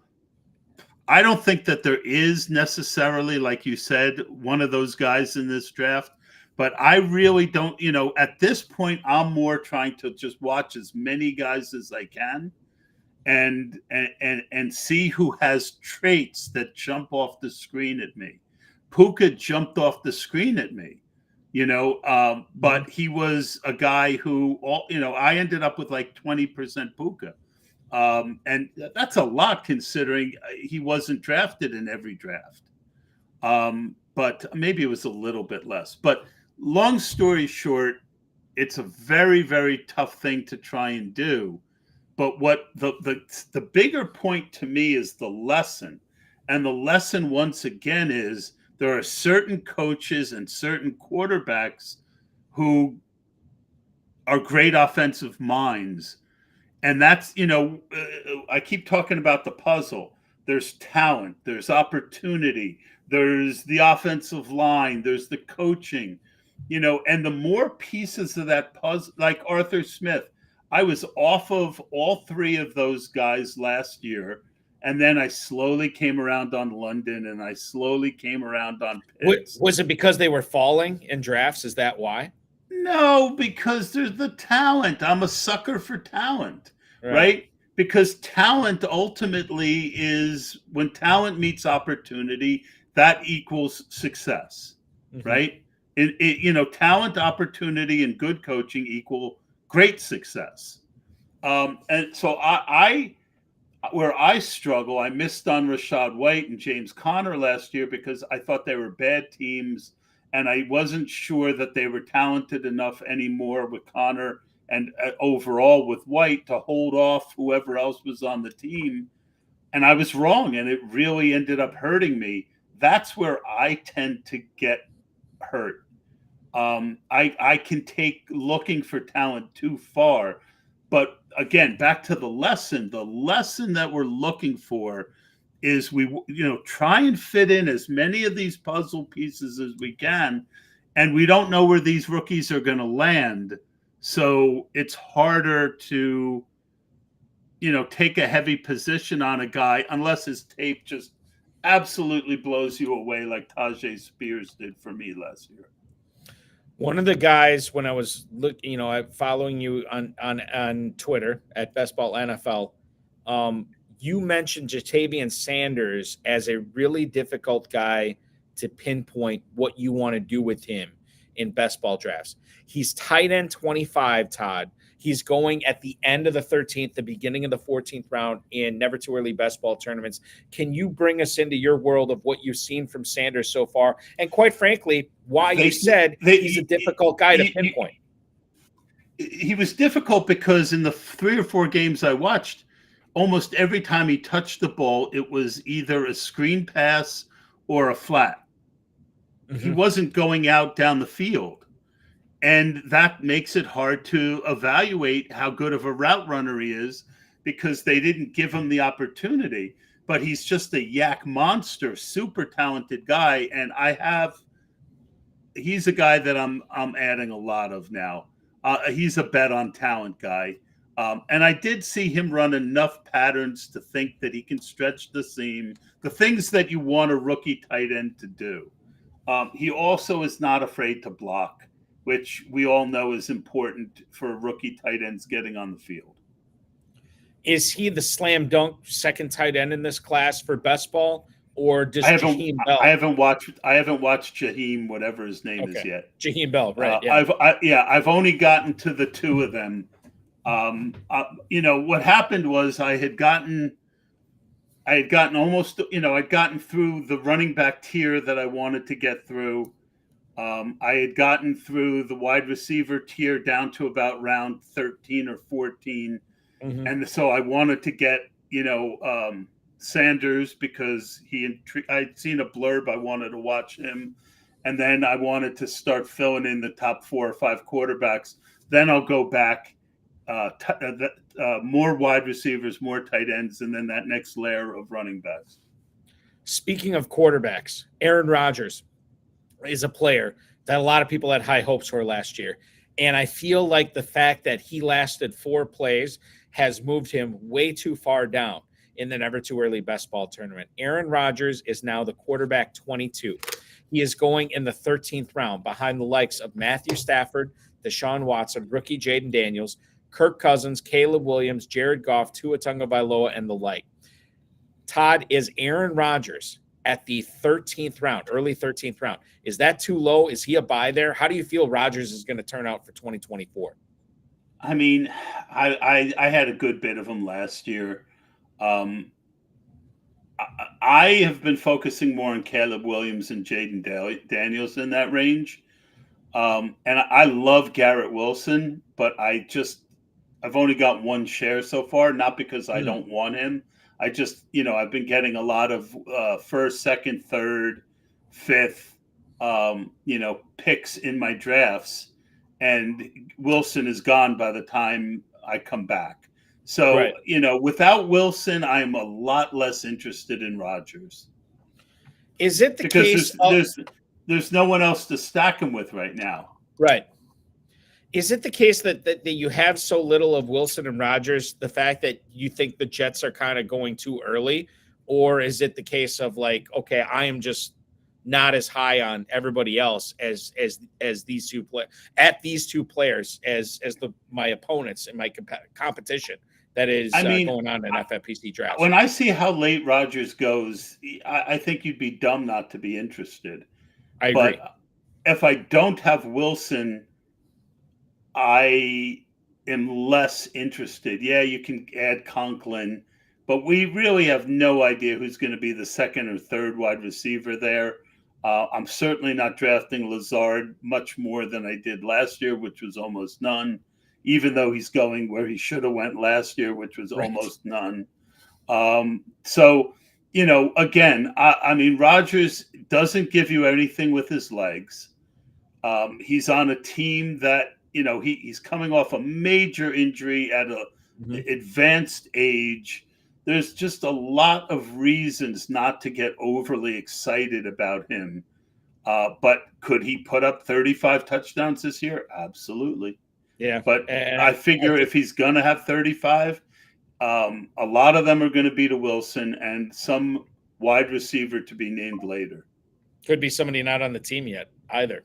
I don't think that there is necessarily, like you said, one of those guys in this draft. But I really don't, at this point, I'm more trying to just watch as many guys as I can and see who has traits that jump off the screen at me. Puka jumped off the screen at me, but he was a guy who, I ended up with like 20% Puka. And that's a lot considering he wasn't drafted in every draft. But maybe it was a little bit less. But long story short, it's a very, very tough thing to try and do. But what the bigger point to me is the lesson. And the lesson, once again, is there are certain coaches and certain quarterbacks who are great offensive minds. And that's, I keep talking about the puzzle. There's talent, there's opportunity, there's the offensive line, there's the coaching, and the more pieces of that puzzle, like Arthur Smith, I was off of all 3 of those guys last year. And then I slowly came around on London and I slowly came around on Pitts. Was it because they were falling in drafts? Is that why? No, because there's the talent. I'm a sucker for talent, right? Because talent ultimately is when talent meets opportunity, that equals success, right? Talent, opportunity, and good coaching equal great success. And so where I struggle, I missed on Rachaad White and James Conner last year because I thought they were bad teams. And I wasn't sure that they were talented enough anymore with Conner and overall with White to hold off whoever else was on the team. And I was wrong, and it really ended up hurting me. That's where I tend to get hurt. I can take looking for talent too far. But again, back to the lesson that we're looking for is we try and fit in as many of these puzzle pieces as we can, and we don't know where these rookies are going to land. So it's harder to, take a heavy position on a guy unless his tape just absolutely blows you away like Tajay Spears did for me last year. One of the guys, when I was looking, following you on Twitter at Best Ball NFL, you mentioned Jatavian Sanders as a really difficult guy to pinpoint what you want to do with him in best ball drafts. He's tight end 25, Todd. He's going at the end of the 13th, the beginning of the 14th round in never too early best ball tournaments. Can you bring us into your world of what you've seen from Sanders so far? And quite frankly, why you said he's a difficult guy to pinpoint. He was difficult because in the 3 or 4 games I watched, almost every time he touched the ball, it was either a screen pass or a flat. He wasn't going out down the field. And that makes it hard to evaluate how good of a route runner he is because they didn't give him the opportunity. But he's just a yak monster, super talented guy. And he's a guy that I'm adding a lot of now. He's a bet on talent guy. And I did see him run enough patterns to think that he can stretch the seam, the things that you want a rookie tight end to do. He also is not afraid to block, which we all know is important for rookie tight ends getting on the field. Is he the slam dunk second tight end in this class for best ball, or does Jaheim Bell? I haven't watched Jaheim, whatever his name is yet. Jaheim Bell, right? I've only gotten to the 2 of them. What happened was I'd gotten through the running back tier that I wanted to get through. I had gotten through the wide receiver tier down to about round 13 or 14. And so I wanted to get, Sanders because I'd seen a blurb. I wanted to watch him. and then I wanted to start filling in the top 4 or 5 quarterbacks. Then I'll go back, more wide receivers, more tight ends, and then that next layer of running backs. Speaking of quarterbacks, Aaron Rodgers is a player that a lot of people had high hopes for last year. And I feel like the fact that he lasted 4 plays has moved him way too far down in the Never Too Early Best Ball tournament. Aaron Rodgers is now the quarterback 22. He is going in the 13th round behind the likes of Matthew Stafford, Deshaun Watson, rookie Jaden Daniels, Kirk Cousins, Caleb Williams, Jared Goff, Tua Tagovailoa, and the like. Todd, is Aaron Rodgers at the 13th round, early 13th round? Is that too low? Is he a buy there? How do you feel Rodgers is going to turn out for 2024? I mean, I had a good bit of him last year. I have been focusing more on Caleb Williams and Jaden Daniels in that range. And I love Garrett Wilson, but I've only got 1 share so far, not because I don't want him. I just, I've been getting a lot of first, second, third, fifth, picks in my drafts, and Wilson is gone by the time I come back. So, right. Without Wilson, I'm a lot less interested in Rodgers. Is it the case? There's no one else to stack him with right now. Right. Is it the case that you have so little of Wilson and Rodgers, the fact that you think the Jets are kind of going too early? Or is it the case of like, okay, I am just not as high on everybody else as these two players as my opponents in my competition that is going on in FFPC drafts? When I see how late Rodgers goes, I think you'd be dumb not to be interested. I agree. But if I don't have Wilson, I am less interested. Yeah, you can add Conklin, but we really have no idea who's going to be the second or third wide receiver there. I'm certainly not drafting Lazard much more than I did last year, which was almost none, even though he's going where he should have went last year, which was almost none. So, again, I mean, Rodgers doesn't give you anything with his legs. He's on a team that, he's coming off a major injury at an advanced age. There's just a lot of reasons not to get overly excited about him. But could he put up 35 touchdowns this year? Absolutely. Yeah. But I figure if he's going to have 35, a lot of them are going to be to Wilson and some wide receiver to be named later. Could be somebody not on the team yet either.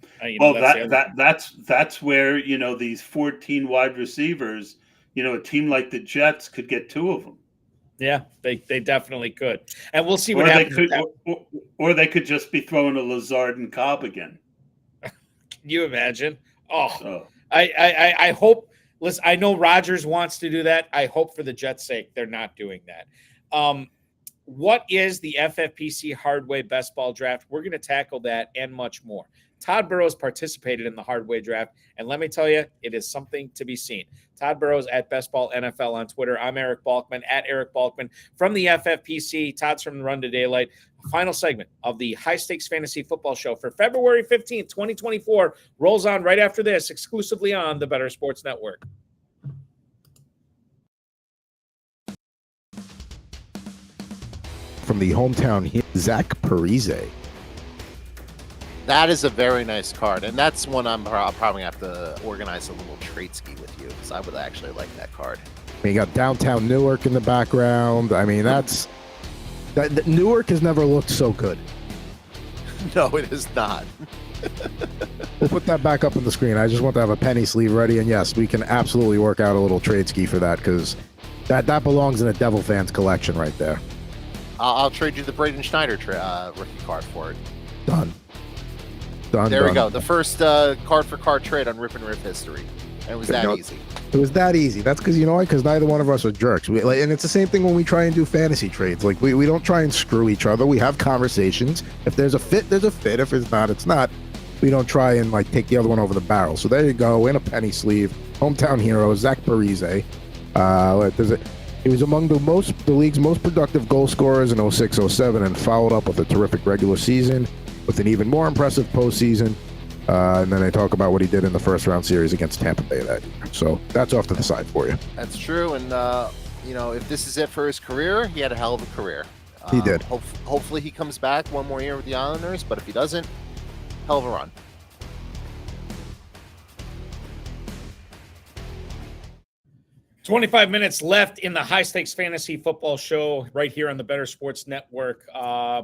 That's where, these 14 wide receivers, a team like the Jets could get 2 of them. Yeah, they definitely could. And we'll see what happens. Or they could just be throwing a Lazard and Cobb again. Can you imagine? Oh. I hope. Listen, I know Rodgers wants to do that. I hope for the Jets' sake they're not doing that. What is the FFPC Hardway Best Ball Draft? We're going to tackle that and much more. Todd Burros participated in the Hardway Draft, and let me tell you, it is something to be seen. Todd Burros at Best Ball NFL on Twitter. I'm Eric Balkman at Eric Balkman from the FFPC. Todd's from the Run to Daylight. Final segment of the High Stakes Fantasy Football Show for February 15th, 2024 rolls on right after this, exclusively on the Better Sports Network. From the hometown here, Zach Parise. That is a very nice card, and that's one I'll probably have to organize a little trade ski with you, because I would actually like that card. You got downtown Newark in the background. I mean, Newark has never looked so good. No, it is not. We'll put that back up on the screen. I just want to have a penny sleeve ready, and yes, we can absolutely work out a little trade ski for that, because that belongs in a Devil Fans collection right there. I'll trade you the Braden Schneider rookie card for it. Done. There we go. The first card-for-card trade on Rip and Riff history. And it was that easy. It was that easy. That's because, because neither one of us are jerks. And it's the same thing when we try and do fantasy trades. Like, we don't try and screw each other. We have conversations. If there's a fit, there's a fit. If it's not, it's not. We don't try and, take the other one over the barrel. So there you go. In a penny sleeve. Hometown hero, Zach Parise. He was among the league's most productive goal scorers in 06-07 and followed up with a terrific regular season. with an even more impressive postseason. And then they talk about what he did in the first round series against Tampa Bay that year. So that's off to the side for you. That's true. And, if this is it for his career, he had a hell of a career. He did. Hopefully he comes back one more year with the Islanders, but if he doesn't, hell of a run. 25 minutes left in the High Stakes Fantasy Football Show right here on the Better Sports Network.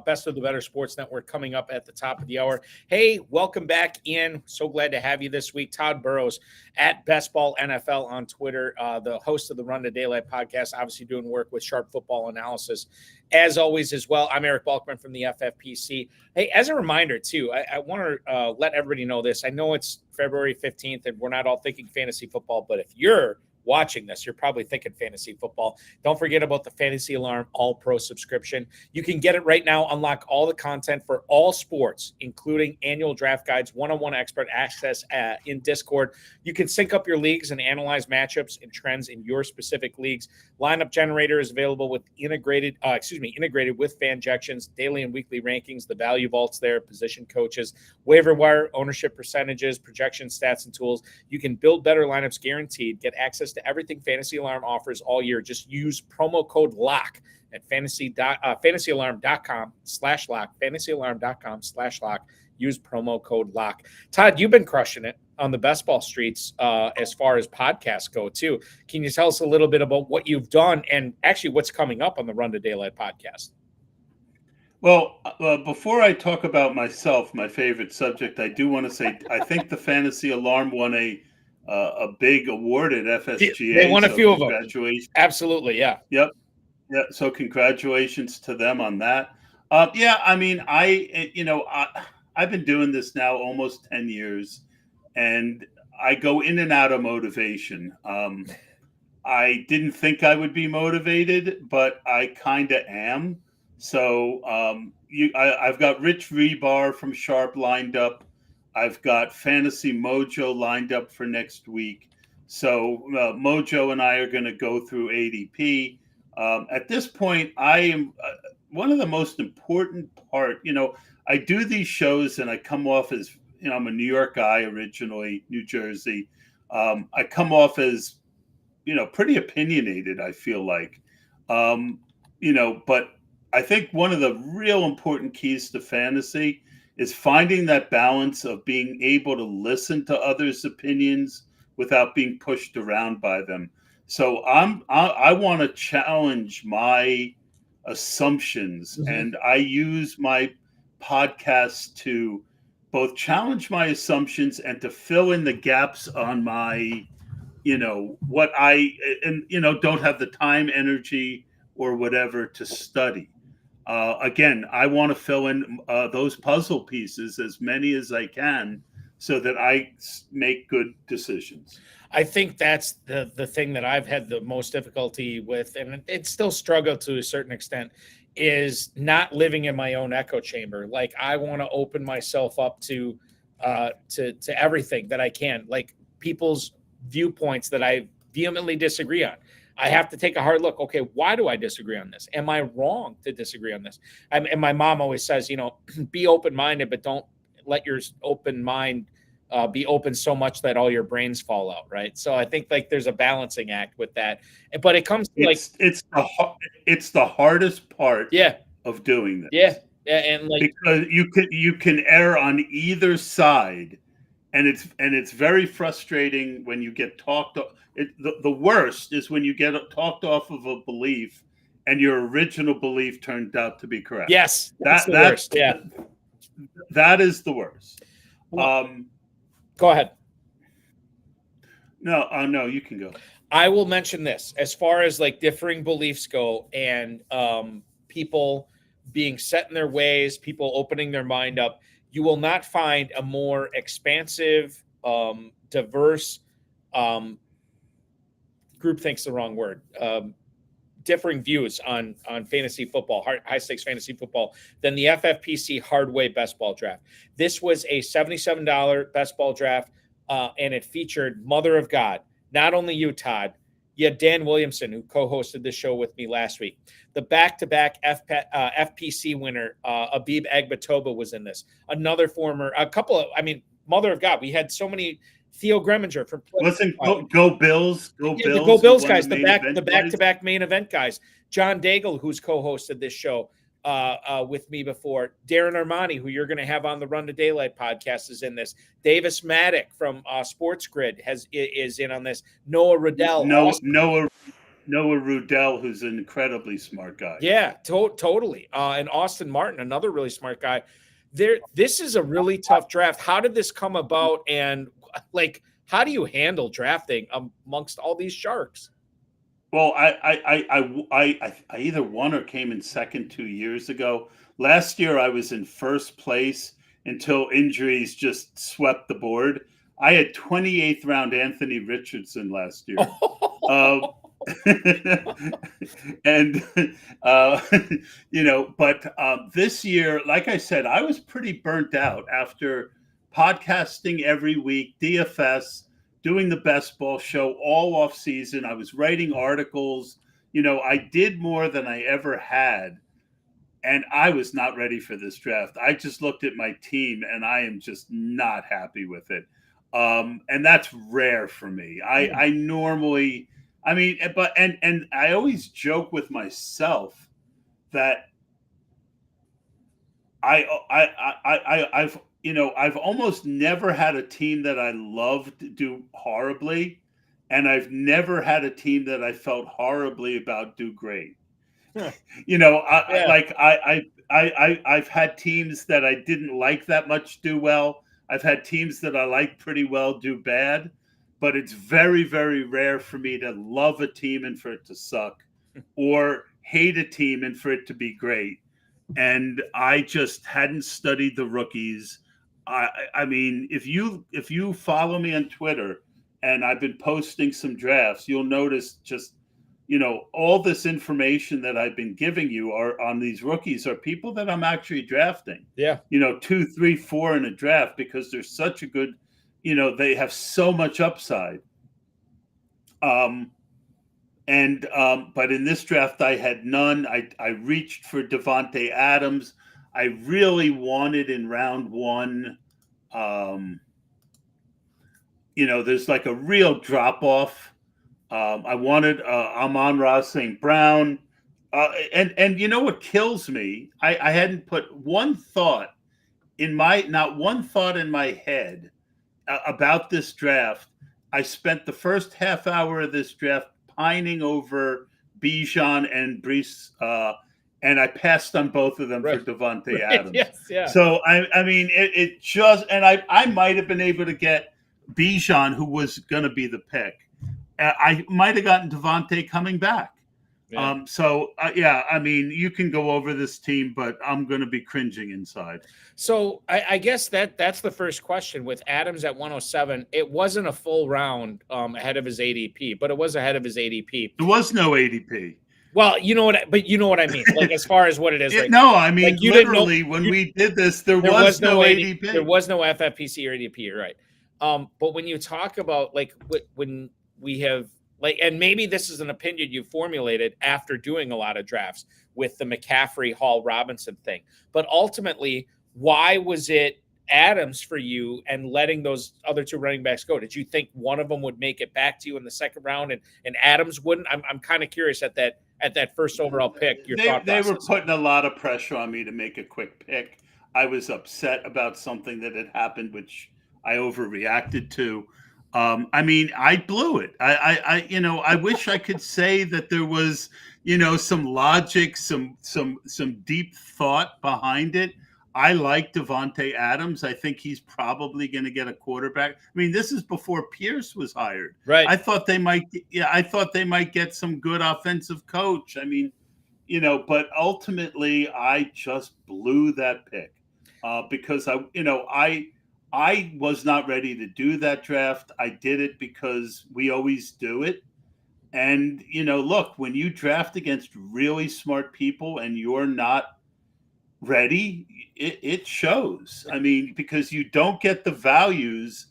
Best of the Better Sports Network coming up at the top of the hour. Hey, welcome back in. So glad to have you this week. Todd Burros at Best Ball NFL on Twitter, the host of the Run to Daylight podcast, obviously doing work with Sharp Football Analysis. As always as well, I'm Eric Balkman from the FFPC. Hey, as a reminder, too, I want to let everybody know this. I know it's February 15th and we're not all thinking fantasy football, but if you're watching this, you're probably thinking fantasy football. Don't forget about the Fantasy Alarm All-Pro subscription. You can get it right now. Unlock all the content for all sports, including annual draft guides, one-on-one expert access in Discord. You can sync up your leagues and analyze matchups and trends in your specific leagues. Lineup generator is available with integrated with Fanjections, daily and weekly rankings, the value vaults there, position coaches, waiver wire, ownership percentages, projection stats, and tools. You can build better lineups guaranteed. Get access to everything Fantasy Alarm offers all year. Just use promo code LOCK at fantasyalarm.com/lock, fantasyalarm.com/lock. Use promo code LOCK. Todd, you've been crushing it on the best ball streets as far as podcasts go too. Can you tell us a little bit about what you've done and actually what's coming up on the Run to Daylight podcast? Well, before I talk about myself, my favorite subject, I do want to say I think the Fantasy Alarm won a big award at FSGA. They won a few of them. Congratulations. Absolutely, yeah. Yep. Yeah. So congratulations to them on that. I mean, I've been doing this now almost 10 years, and I go in and out of motivation. I didn't think I would be motivated, but I kind of am. So I've got Rich Rebar from Sharp lined up. I've got Fantasy Mojo lined up for next week. So Mojo and I are going to go through ADP. At this point, I am one of the most important part. I do these shows and I come off as, I'm a New York guy originally, New Jersey. I come off as, pretty opinionated, I feel like. But I think one of the real important keys to fantasy is finding that balance of being able to listen to others' opinions without being pushed around by them. So I want to challenge my assumptions, and I use my podcast to both challenge my assumptions and to fill in the gaps on my, what don't have the time, energy, or whatever to study. Again, I want to fill in those puzzle pieces, as many as I can, so that I make good decisions. I think that's the thing that I've had the most difficulty with, and it's still struggle to a certain extent, is not living in my own echo chamber. Like, I want to open myself up to everything that I can, like people's viewpoints that I vehemently disagree on. I have to take a hard look. Okay, why do I disagree on this? Am I wrong to disagree on this? And my mom always says, be open-minded, but don't let your open mind be open so much that all your brains fall out, right? So I think there's a balancing act with that. But it comes to it's the hardest part of doing this. Yeah, and because you can err on either side, and it's very frustrating when you get talked. The worst is when you get talked off of a belief and your original belief turned out to be correct. Yes, that's the worst. Yeah, that is the worst. Go ahead. No, you can go. I will mention this as far as differing beliefs go, and people being set in their ways, people opening their mind up. You will not find a more expansive, diverse, groupthink's the wrong word, differing views on fantasy football, high stakes fantasy football, than the FFPC Hardway Best Ball Draft. This was a $77 Best Ball Draft, and it featured Mother of God, not only you, Todd, You had Dan Williamson, who co-hosted this show with me last week. The back-to-back FPC winner, Abib Agbatoba, was in this. Another former, Mother of God. We had so many. Theo Greminger from Wasn't Go Bills. The Go Bills guys, the back-to-back main event guys. John Daigle, who's co-hosted this show with me before. Darren Armani, who you're going to have on the Run to Daylight podcast, is in this. Davis Maddock from Sports Grid is in on this. Noah Riddell. Noah Rudell, who's an incredibly smart guy. Yeah, totally. And Austin Martin, another really smart guy. This is a really tough draft. How did this come about? And how do you handle drafting amongst all these sharks? Well, I either won or came in second 2 years ago. Last year, I was in first place until injuries just swept the board. I had 28th round Anthony Richardson last year. But this year, like I said, I was pretty burnt out after podcasting every week, DFS, doing the best ball show all off season. I was writing articles. I did more than I ever had. And I was not ready for this draft. I just looked at my team and I am just not happy with it. And that's rare for me. I normally, and I always joke with myself that I've almost never had a team that I loved do horribly, and I've never had a team that I felt horribly about do great. I've had teams that I didn't like that much do well. I've had teams that I liked pretty well do bad, but it's very, very rare for me to love a team and for it to suck, or hate a team and for it to be great. And I just hadn't studied the rookies. If you follow me on Twitter, and I've been posting some drafts, you'll notice just, all this information that I've been giving you are on these rookies are people that I'm actually drafting. Yeah. 2, 3, 4 in a draft because they're such a good, they have so much upside. But in this draft, I had none. I reached for Davante Adams. I really wanted in round one. There's like a real drop off. I wanted Amon-Ra St. Brown. And you know what kills me? I hadn't put not one thought in my head about this draft. I spent the first half hour of this draft pining over Bijan and Brees, and I passed on both of them for Davante Adams. Yes, yeah. So it just, and I might have been able to get Bijan, who was going to be the pick. I might have gotten Davante coming back. Yeah. You can go over this team, but I'm going to be cringing inside. So I guess that's the first question with Adams at 107. It wasn't a full round ahead of his ADP, but it was ahead of his ADP. There was no ADP. Well, you know what I mean. Like as far as what it is. Literally, when we did this, there was no ADP. There was no FFPC or ADP. You're right. But when you talk about when we have and maybe this is an opinion you formulated after doing a lot of drafts with the McCaffrey Hall Robinson thing, but ultimately, why was it Adams for you and letting those other two running backs go? Did you think one of them would make it back to you in the second round and Adams wouldn't? I'm kind of curious at that first overall pick. They were putting a lot of pressure on me to make a quick pick. I was upset about something that had happened, which I overreacted to. I blew it. I wish I could say that there was, some logic, some deep thought behind it. I like Davante Adams. I think he's probably going to get a quarterback. This is before Pierce was hired. Right. I thought they might get some good offensive coach. But ultimately I just blew that pick because I was not ready to do that draft. I did it because we always do it. And, look, when you draft against really smart people and you're not ready, it shows. Because you don't get the values.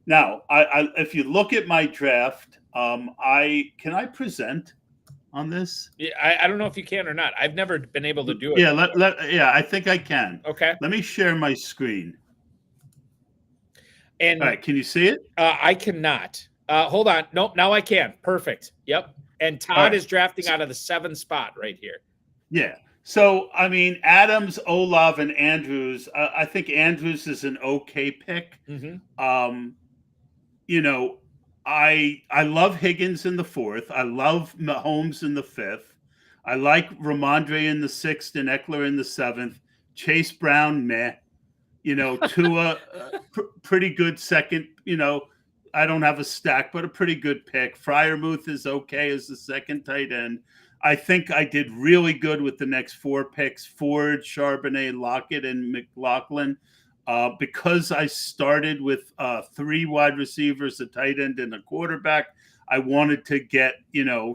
Now, if you look at my draft, Can I present on this? Yeah, I don't know if you can or not. I've never been able to do it. Yeah, I think I can. Okay. Let me share my screen. And all right, can you see it? I cannot. Hold on. Nope, now I can. Perfect. Yep. And Todd is drafting out of the 7 spot right here. Yeah. So, I mean, Adams, Olav, and Andrews. I think Andrews is an okay pick. Mm-hmm. You know, I love Higgins in the 4th. I love Mahomes in the 5th. I like Ramondre in the 6th and Eckler in the 7th. Chase Brown, meh. You know, Tua, pretty good second. You know, I don't have a stack, but a pretty good pick. Freiermuth is okay as the second tight end. I think I did really good with the next 4 picks: Ford, Charbonnet, Lockett, and McLaughlin. Because I started with 3 wide receivers, a tight end, and a quarterback, I wanted to get,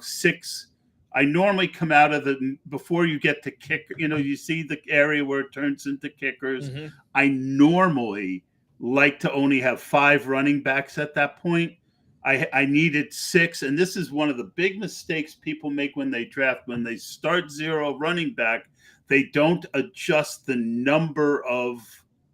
6. I normally come out of before you get to kick, you see the area where it turns into kickers. Mm-hmm. I normally like to only have 5 running backs at that point. I needed 6, and this is one of the big mistakes people make when they draft. When they start 0 running back, they don't adjust the number of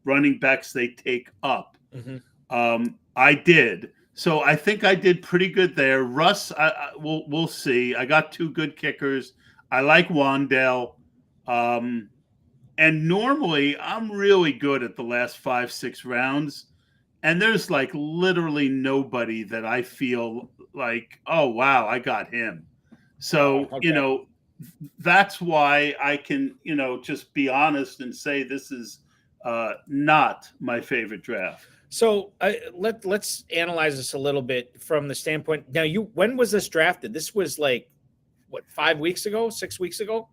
running backs they take up. Mm-hmm. I did. So I think I did pretty good there. Russ, we'll see. I got 2 good kickers. I like Wandale. And normally I'm really good at the last 5-6 rounds. And there's like literally nobody that I feel like, oh, wow, I got him. So, okay. That's why I can, just be honest and say this is not my favorite draft. So let's analyze this a little bit from the standpoint. Now, when was this drafted? This was like, what, 5 weeks ago, 6 weeks ago?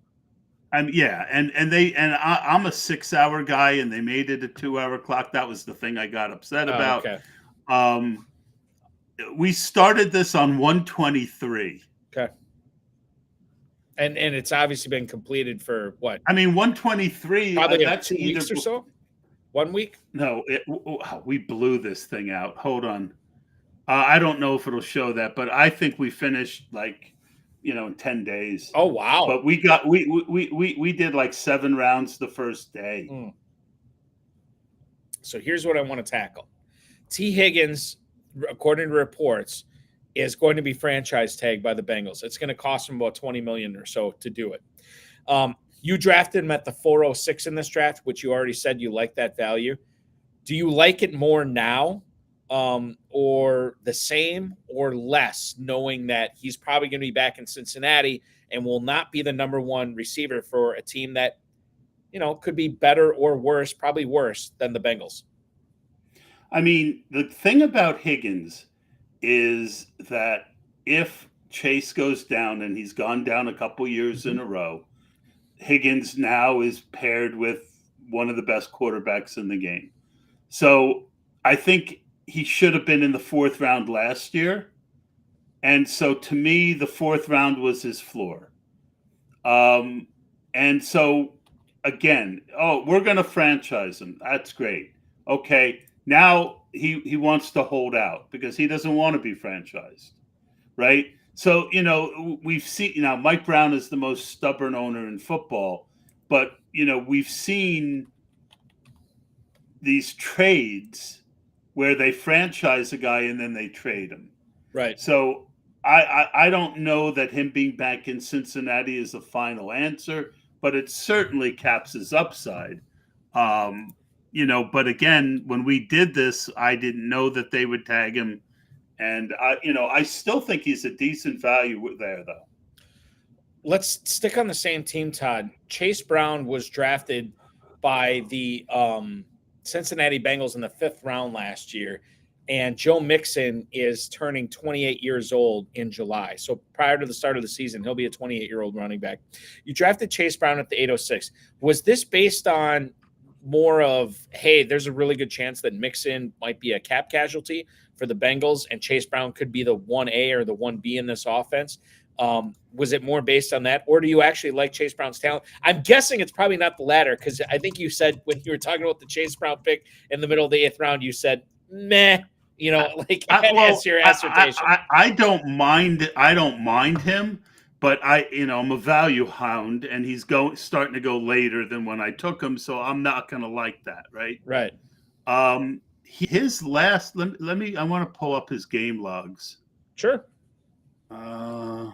Yeah, and I'm a 6-hour guy, and they made it a 2-hour clock. That was the thing I got upset about. Okay. We started this on 123. Okay. And it's obviously been completed for what? I mean, 123. Probably that's 2 weeks or so. 1 week? No, we blew this thing out. Hold on. I don't know if it'll show that, but I think we finished like, in 10 days. Oh, wow. But we did like 7 rounds the first day. Mm. So here's what I want to tackle. T. Higgins, according to reports, is going to be franchise tagged by the Bengals. It's going to cost them about $20 million or so to do it. You drafted him at the 406 in this draft, which you already said you like that value. Do you like it more now, or the same or less, knowing that he's probably going to be back in Cincinnati and will not be the number 1 receiver for a team that, could be better or worse, probably worse than the Bengals? I mean, the thing about Higgins is that if Chase goes down, and he's gone down a couple years in a row, Higgins now is paired with one of the best quarterbacks in the game. So I think he should have been in the 4th round last year. And so to me, the 4th round was his floor. And so again, we're going to franchise him. That's great. Okay. Now he wants to hold out because he doesn't want to be franchised. Right. So, we've seen, Mike Brown is the most stubborn owner in football, but, we've seen these trades where they franchise a guy and then they trade him. Right. So I don't know that him being back in Cincinnati is the final answer, but it certainly caps his upside. But again, when we did this, I didn't know that they would tag him. And, I still think he's a decent value there, though. Let's stick on the same team, Todd. Chase Brown was drafted by the Cincinnati Bengals in the 5th round last year, and Joe Mixon is turning 28 years old in July. So prior to the start of the season, he'll be a 28-year-old running back. You drafted Chase Brown at the 806. Was this based on more of, hey, there's a really good chance that Mixon might be a cap casualty for the Bengals and Chase Brown could be the 1A or the 1B in this offense? Was it more based on that, or do you actually like Chase Brown's talent? I'm guessing it's probably not the latter, because I think you said when you were talking about the Chase Brown pick in the middle of the 8th round, you said, meh, You know, like as your assertion. I don't mind. I don't mind him, but I'm a value hound, and he's starting to go later than when I took him, so I'm not going to like that, right? Right. His last. Let me. I want to pull up his game logs. Sure. For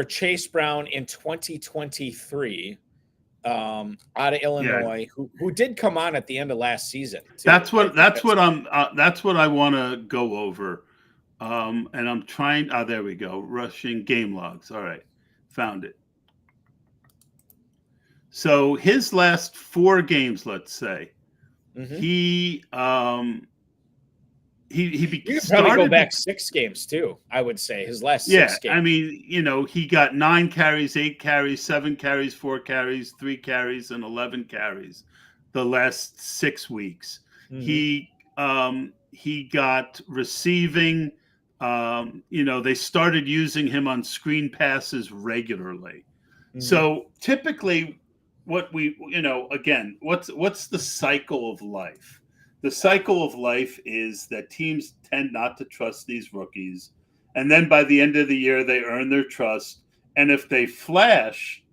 Chase Brown in 2023. Out of Illinois, who did come on at the end of last season. Too. That's what I want to go over. And I'm trying. There we go. Rushing game logs. All right, found it. So his last 4 games, let's say, he you could probably go back 6 games too. I would say his last 6 games. I mean, he got 9 carries, 8 carries, 7 carries, 4 carries, 3 carries, and 11 carries the last 6 weeks. He got receiving. They started using him on screen passes regularly. So typically, what's the cycle of life? The cycle of life is that teams tend not to trust these rookies. And then by the end of the year, they earn their trust. And if they flash,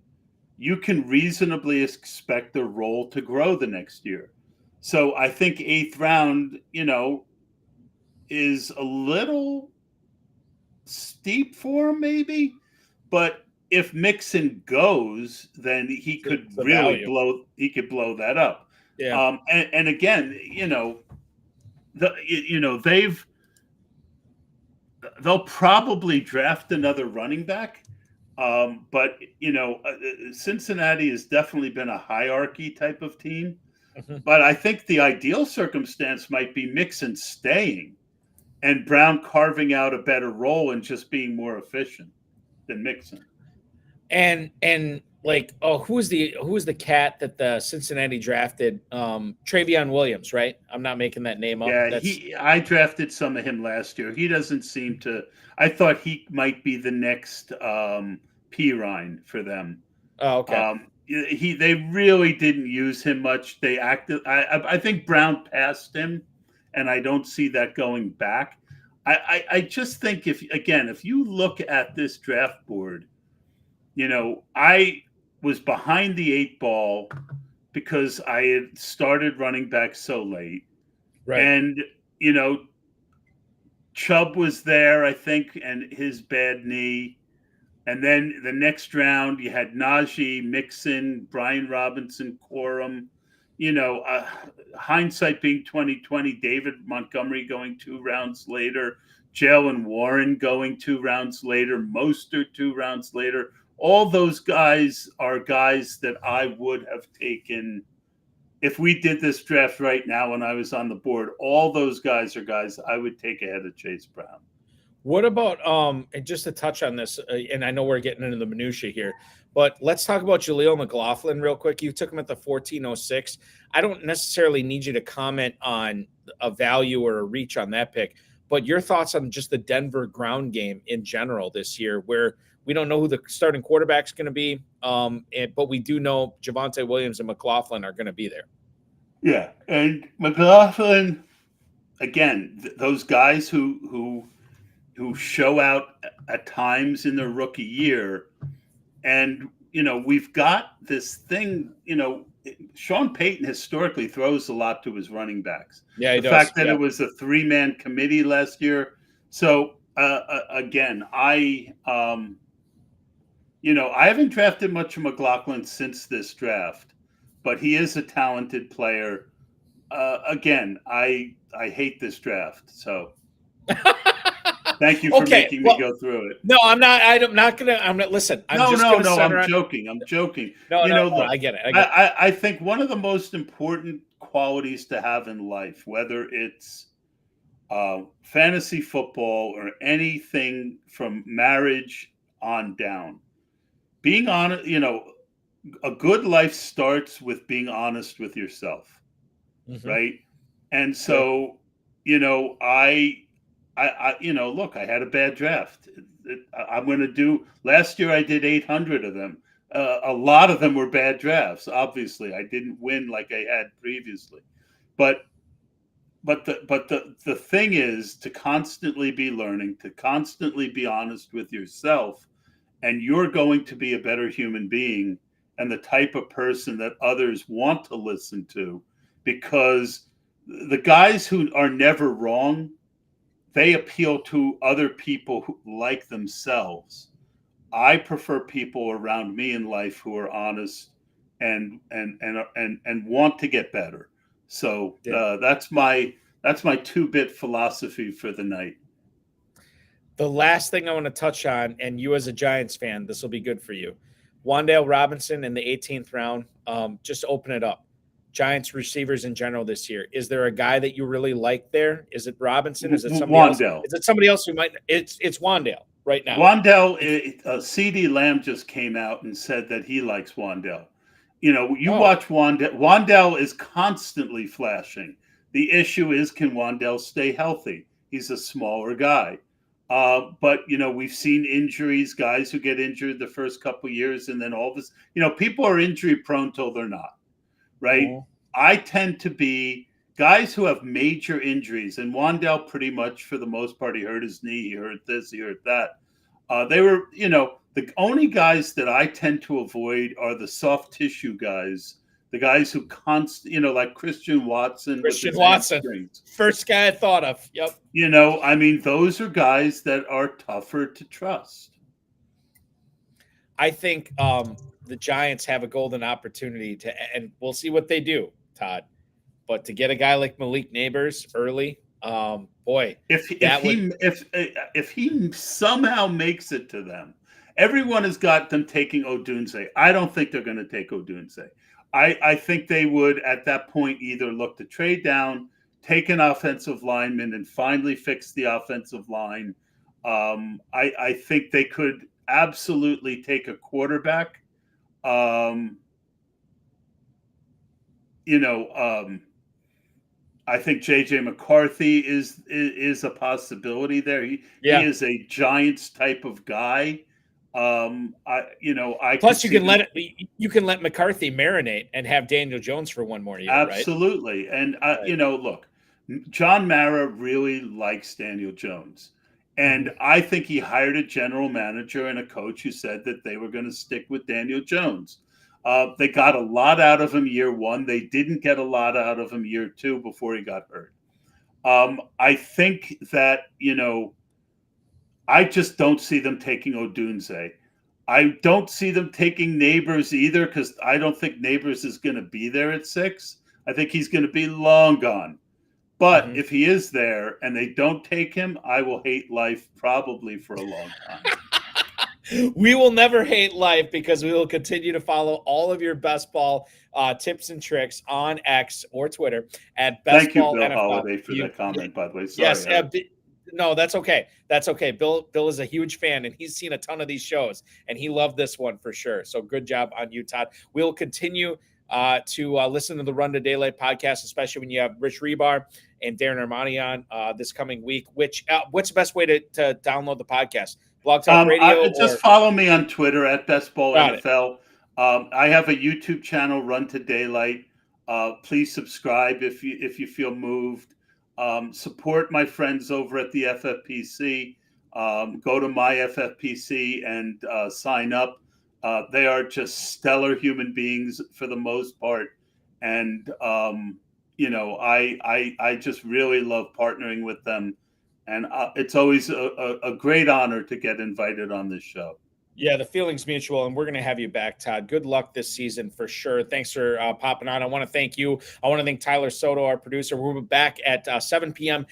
you can reasonably expect their role to grow the next year. So I think 8th round, is a little steep for him maybe. But if Mixon goes, then he could really blow that up. Yeah. And again, they'll probably draft another running back. But Cincinnati has definitely been a hierarchy type of team. But I think the ideal circumstance might be Mixon staying and Brown carving out a better role and just being more efficient than Mixon. And like, who was the cat that the Cincinnati drafted? Travion Williams, right? I'm not making that name up. Yeah, I drafted some of him last year. He doesn't seem to. I thought he might be the next Pirine for them. Oh, okay. They really didn't use him much. They acted. I think Brown passed him, and I don't see that going back. I just think if you look at this draft board, I was behind the 8 ball because I had started running back so late. Right. And, Chubb was there, I think, and his bad knee. And then the next round, you had Najee, Mixon, Brian Robinson, Corum. Hindsight being 2020, David Montgomery going 2 rounds later, Jalen Warren going 2 rounds later, Mostert 2 rounds later. All those guys are guys that I would have taken if we did this draft right now when I was on the board. All those guys are guys I would take ahead of Chase Brown. What about and just to touch on this, and I know we're getting into the minutia here, but let's talk about Jaleel McLaughlin real quick. You took him at the 1406. I don't necessarily need you to comment on a value or a reach on that pick, but your thoughts on just the Denver ground game in general this year, where we don't know who the starting quarterback's going to be, but we do know Javonte Williams and McLaughlin are going to be there. Yeah, and McLaughlin, again, those guys who show out at times in their rookie year, and we've got this thing. Sean Payton historically throws a lot to his running backs. Yeah, he the does. fact that it was a 3-man committee last year. So again, I haven't drafted much of McLaughlin since this draft, but he is a talented player. Again, I hate this draft, so thank you for making me go through it. No, I'm not. I'm not gonna. Listen. I'm joking. I'm joking. No, I get it. I think one of the most important qualities to have in life, whether it's fantasy football or anything from marriage on down, being honest. A good life starts with being honest with yourself, right? And so, I look, I had a bad draft. I'm going to do. Last year, I did 800 of them. A lot of them were bad drafts. Obviously, I didn't win like I had previously, but But the thing is to constantly be learning, to constantly be honest with yourself, and you're going to be a better human being and the type of person that others want to listen to, because the guys who are never wrong, they appeal to other people who like themselves. I prefer people around me in life who are honest and want to get better. So that's my 2-bit philosophy for the night. The last thing I want to touch on, and you as a Giants fan, this will be good for you. Wan'Dale Robinson in the 18th round. Just open it up. Giants receivers in general this year. Is there a guy that you really like there? Is it Robinson? Is it somebody else? Is it somebody else who might? It's Wan'Dale right now. Wan'Dale, CeeDee Lamb just came out and said that he likes Wan'Dale. Watch Wan'Dale. Wan'Dale is constantly flashing. The issue is, can Wan'Dale stay healthy? He's a smaller guy. But we've seen injuries, guys who get injured the first couple of years, and then all this, people are injury prone till they're not, right? Mm-hmm. I tend to be guys who have major injuries, and Wan'Dale pretty much for the most part, he hurt his knee, he hurt this, he hurt that. They were, the only guys that I tend to avoid are the soft tissue guys, the guys who like Christian Watson. First guy I thought of. Yep. Those are guys that are tougher to trust. I think the Giants have a golden opportunity and we'll see what they do, Todd. But to get a guy like Malik Neighbors early, boy, if he somehow makes it to them, everyone has got them taking Odunze. I don't think they're going to take Odunze. I think they would at that point either look to trade down, take an offensive lineman, and finally fix the offensive line. I think they could absolutely take a quarterback. I think JJ McCarthy is a possibility there. He is a Giants type of guy. Plus you can let McCarthy marinate and have Daniel Jones for one more year. Absolutely. Right? And look, John Mara really likes Daniel Jones. And I think he hired a general manager and a coach who said that they were going to stick with Daniel Jones. They got a lot out of him year one. They didn't get a lot out of him year two before he got hurt. I think that, I just don't see them taking Odunze. I don't see them taking Neighbors either, because I don't think Neighbors is going to be there at 6. I think he's going to be long gone. But if he is there and they don't take him, I will hate life probably for a long time. We will never hate life because we will continue to follow all of your best ball tips and tricks on X or Twitter at Best Ball NFL. Thank you, Bill Holiday, for that comment, by the way. Sorry, yes, no, that's okay. That's okay. Bill is a huge fan, and he's seen a ton of these shows, and he loved this one for sure. So good job on you, Todd. We'll continue to listen to the Run to Daylight podcast, especially when you have Rich Rebar and Darren Armani on this coming week. What's the best way to download the podcast? Blog Talk Radio? Just follow me on Twitter at Best Ball NFL. I have a YouTube channel, Run to Daylight. Please subscribe if you feel moved. Support my friends over at the FFPC. Go to my FFPC and sign up. They are just stellar human beings for the most part. And, I just really love partnering with them. And it's always a great honor to get invited on this show. Yeah, the feeling's mutual, and we're going to have you back, Todd. Good luck this season for sure. Thanks for popping on. I want to thank you. I want to thank Tyler Soto, our producer. We'll be back at 7 p.m.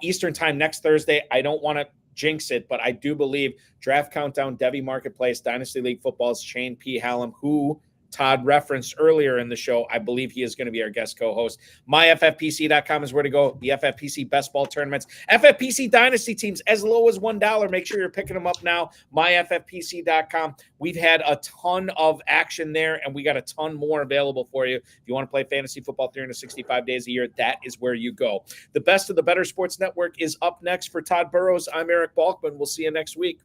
Eastern time next Thursday. I don't want to jinx it, but I do believe Draft Countdown, Devy Marketplace, Dynasty League Football's Shane P. Hallam, who Todd referenced earlier in the show. I believe he is going to be our guest co-host. MyFFPC.com is where to go. The FFPC best ball tournaments. FFPC Dynasty teams as low as $1. Make sure you're picking them up now. MyFFPC.com. We've had a ton of action there, and we got a ton more available for you. If you want to play fantasy football 365 days a year, that is where you go. The best of the Better Sports Network is up next for Todd Burros. I'm Eric Balkman. We'll see you next week.